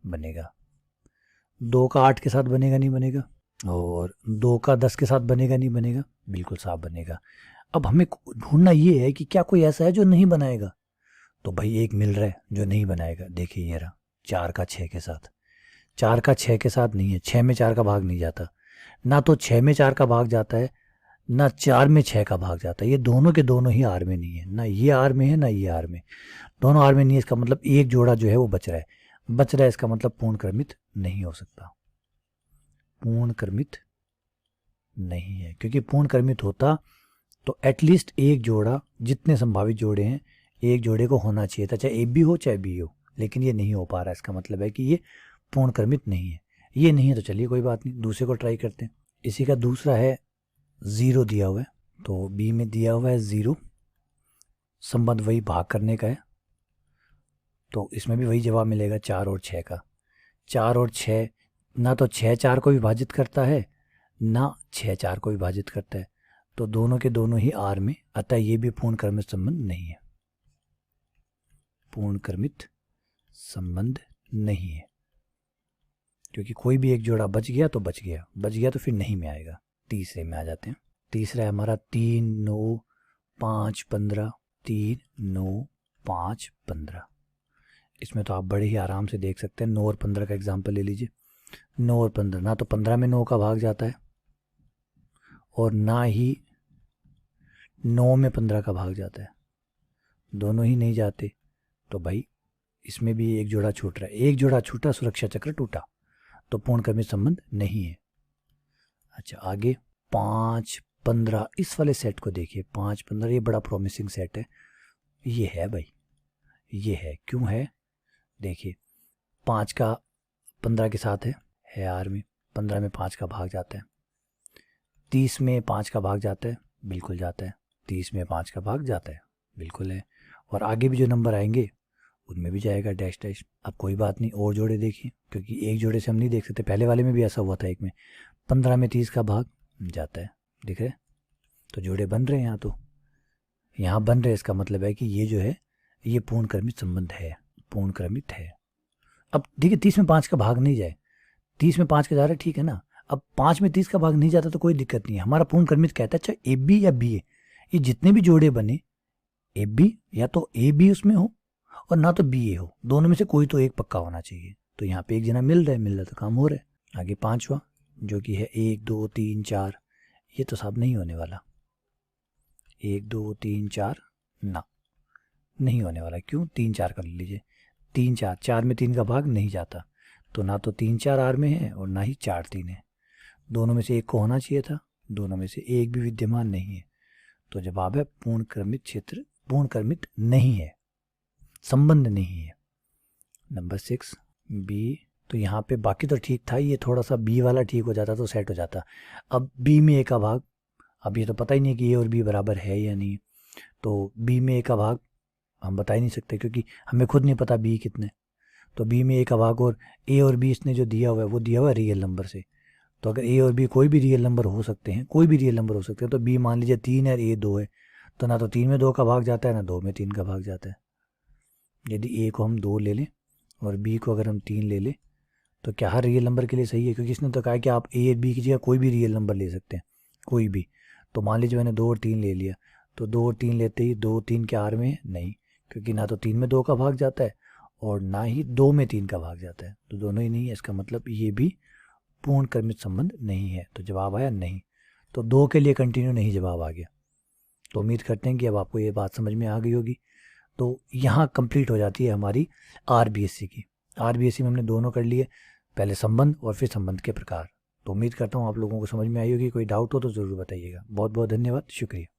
बनेगा। 2 का 8 के साथ बनेगा नहीं बनेगा? और 2 का 10 के साथ बनेगा नहीं बनेगा? बिल्कुल साफ बनेगा। अब हमें ढूंढना ये है कि क्या कोई ऐसा है जो नहीं बनाएगा। तो भाई एक मिल रहा है जो नहीं बनाएगा, देखिए ये रहा, 4 का 6 के साथ। 4 का 6 के साथ नहीं है, 6 में 4 का भाग नहीं जाता, ना तो 6 में 4 का भाग जाता है, ना 4 में 6 का भाग जाता है। ये दोनों के दोनों ही आर में नहीं है, ना ये आर में है ना ये आर में, दोनों आर में नहीं है। इसका मतलब एक जोड़ा जो है वो बच रहा है, बच रहा है, इसका मतलब पूर्ण क्रमित नहीं हो सकता, पूर्ण क्रमित नहीं है। क्योंकि पूर्ण क्रमित होता तो एटलीस्ट एक जोड़ा, जितने संभावित जोड़े हैं एक जोड़े को होना चाहिए था, चाहे ए बी हो चाहे बी हो, लेकिन ये नहीं हो पा रहा। इसका मतलब है कि ये पूर्ण क्रमित नहीं है। ये नहीं है तो चलिए कोई बात नहीं, दूसरे को ट्राई करते हैं। इसी का दूसरा है 0 दिया हुआ है, तो बी में दिया हुआ है 0, संबंध वही भाग करने का है, तो इसमें भी वही जवाब मिलेगा 4 और 6 का। 4 और 6, ना तो 6 4 को विभाजित करता है, ना 6 4 को विभाजित करता है, तो दोनों के दोनों ही आर में, अतः ये भी पूर्ण क्रमित संबंध नहीं है, पूर्ण क्रमित संबंध नहीं है। क्योंकि कोई भी एक जोड़ा बच गया तो बच गया, बच गया तो फिर नहीं में आएगा। तीसरे में आ जाते हैं। तीसरा है हमारा 3 9 5 15, 3 9 5 15। इसमें तो आप बड़े ही आराम से देख सकते हैं। 9 और 15 का एग्जाम्पल ले लीजिए। 9 और 15, ना तो 15 में 9 का भाग जाता है और ना ही 9 में 15 का भाग जाता है, दोनों ही नहीं जाते। तो भाई इसमें भी एक जोड़ा छूट रहा है। एक जोड़ा छूटा, सुरक्षा चक्र टूटा, तो पूर्ण क्रमित संबंध नहीं है। अच्छा आगे 5 15, इस वाले सेट को देखिए। 5 15 ये बड़ा प्रॉमिसिंग सेट है। ये है भाई, ये है। क्यों है? देखिए 5 का 15 के साथ है आर में। 15 में 5 का भाग जाता है। 30 में 5 का भाग जाता है, बिल्कुल जाता है। 30 में 5 का भाग जाता है, बिल्कुल है। और आगे भी जो नंबर आएंगे उनमें भी जाएगा डैश डैश। अब कोई बात नहीं, और जोड़े देखिए, क्योंकि एक जोड़े से हम नहीं देख सकते। पहले वाले में भी ऐसा हुआ था, एक में 15 में 30 का भाग जाता है, दिख रहे? तो जोड़े बन रहे हैं यहाँ, तो यहाँ बन रहे। इसका मतलब है कि ये जो है ये पूर्ण क्रमित संबंध है, पूर्ण क्रमित है। अब देखिए 30 में 5 का भाग नहीं जाए, 30 में 5 का जा रहा है, ठीक है ना। अब 5 में 30 का भाग नहीं जाता तो कोई दिक्कत नहीं है। हमारा पूर्ण क्रमित कहता है अच्छा ए बी या बी ए, ये जितने भी जोड़े बने ए बी, या तो ए बी उसमें हो और ना तो बी ए हो, दोनों में से कोई तो एक पक्का होना चाहिए। तो यहाँ पे एक जना मिल रहा है तो काम हो रहा है। आगे 5वां जो कि है 1 2 3 4, ये तो साहब नहीं होने वाला। 1 2 3 4 ना, नहीं होने वाला। क्यों? 3 4 कर लीजिए। 3 4, 4 में 3 का भाग नहीं जाता, तो ना तो 3 4 आर में है और ना ही 4 3 है। दोनों में से एक को होना चाहिए था, दोनों में से एक भी विद्यमान नहीं है। तो जवाब है पूर्ण क्रमित क्षेत्र, पूर्ण क्रमित नहीं है, संबंध नहीं है। Number 6 B. तो यहाँ पे बाकी तो ठीक था, ये थोड़ा सा बी वाला ठीक हो जाता तो सेट हो जाता। अब बी में ए का भाग, अब ये तो पता ही नहीं कि ए और बी बराबर है या नहीं, तो बी में ए का भाग हम बता ही नहीं सकते, क्योंकि हमें खुद नहीं पता बी कितने। तो बी में ए का भाग, और ए और बी इसने जो दिया हुआ है वो दिया हुआ है रियल नंबर से। तो अगर ए और बी कोई भी रियल नंबर हो सकते हैं, कोई भी रियल नंबर हो सकते हैं, तो बी मान लीजिए 3 है और ए 2 है, तो ना तो 3 में 2 का भाग जाता है, ना 2 में 3 का भाग जाता है। यदि ए को हम 2 ले लें और बी को अगर हम 3 ले लें, तो क्या हर रियल नंबर के लिए सही है? क्योंकि इसने तो कहा कि आप ए और बी की जगह कोई भी रियल नंबर ले सकते हैं, कोई भी। तो मान लीजिए मैंने 2 और 3 ले लिया, तो 2 और 3 लेते ही 2 3 के आर में है नहीं, क्योंकि ना तो 3 में 2 का भाग जाता है और ना ही 2 में 3 का भाग जाता है, तो दोनों ही नहीं है। इसका मतलब ये भी पूर्ण क्रमित संबंध नहीं है। तो जवाब आया नहीं। तो 2 के लिए कंटिन्यू नहीं जवाब आ गया। तो उम्मीद करते हैं कि अब आपको ये बात समझ में आ गई होगी। तो यहाँ कंप्लीट हो जाती है हमारी आरबीएससी की। आरबीएससी में हमने दोनों कर लिए, पहले संबंध और फिर संबंध के प्रकार। तो उम्मीद करता हूँ आप लोगों को समझ में आई होगी। कोई डाउट हो तो ज़रूर बताइएगा। बहुत बहुत धन्यवाद, शुक्रिया।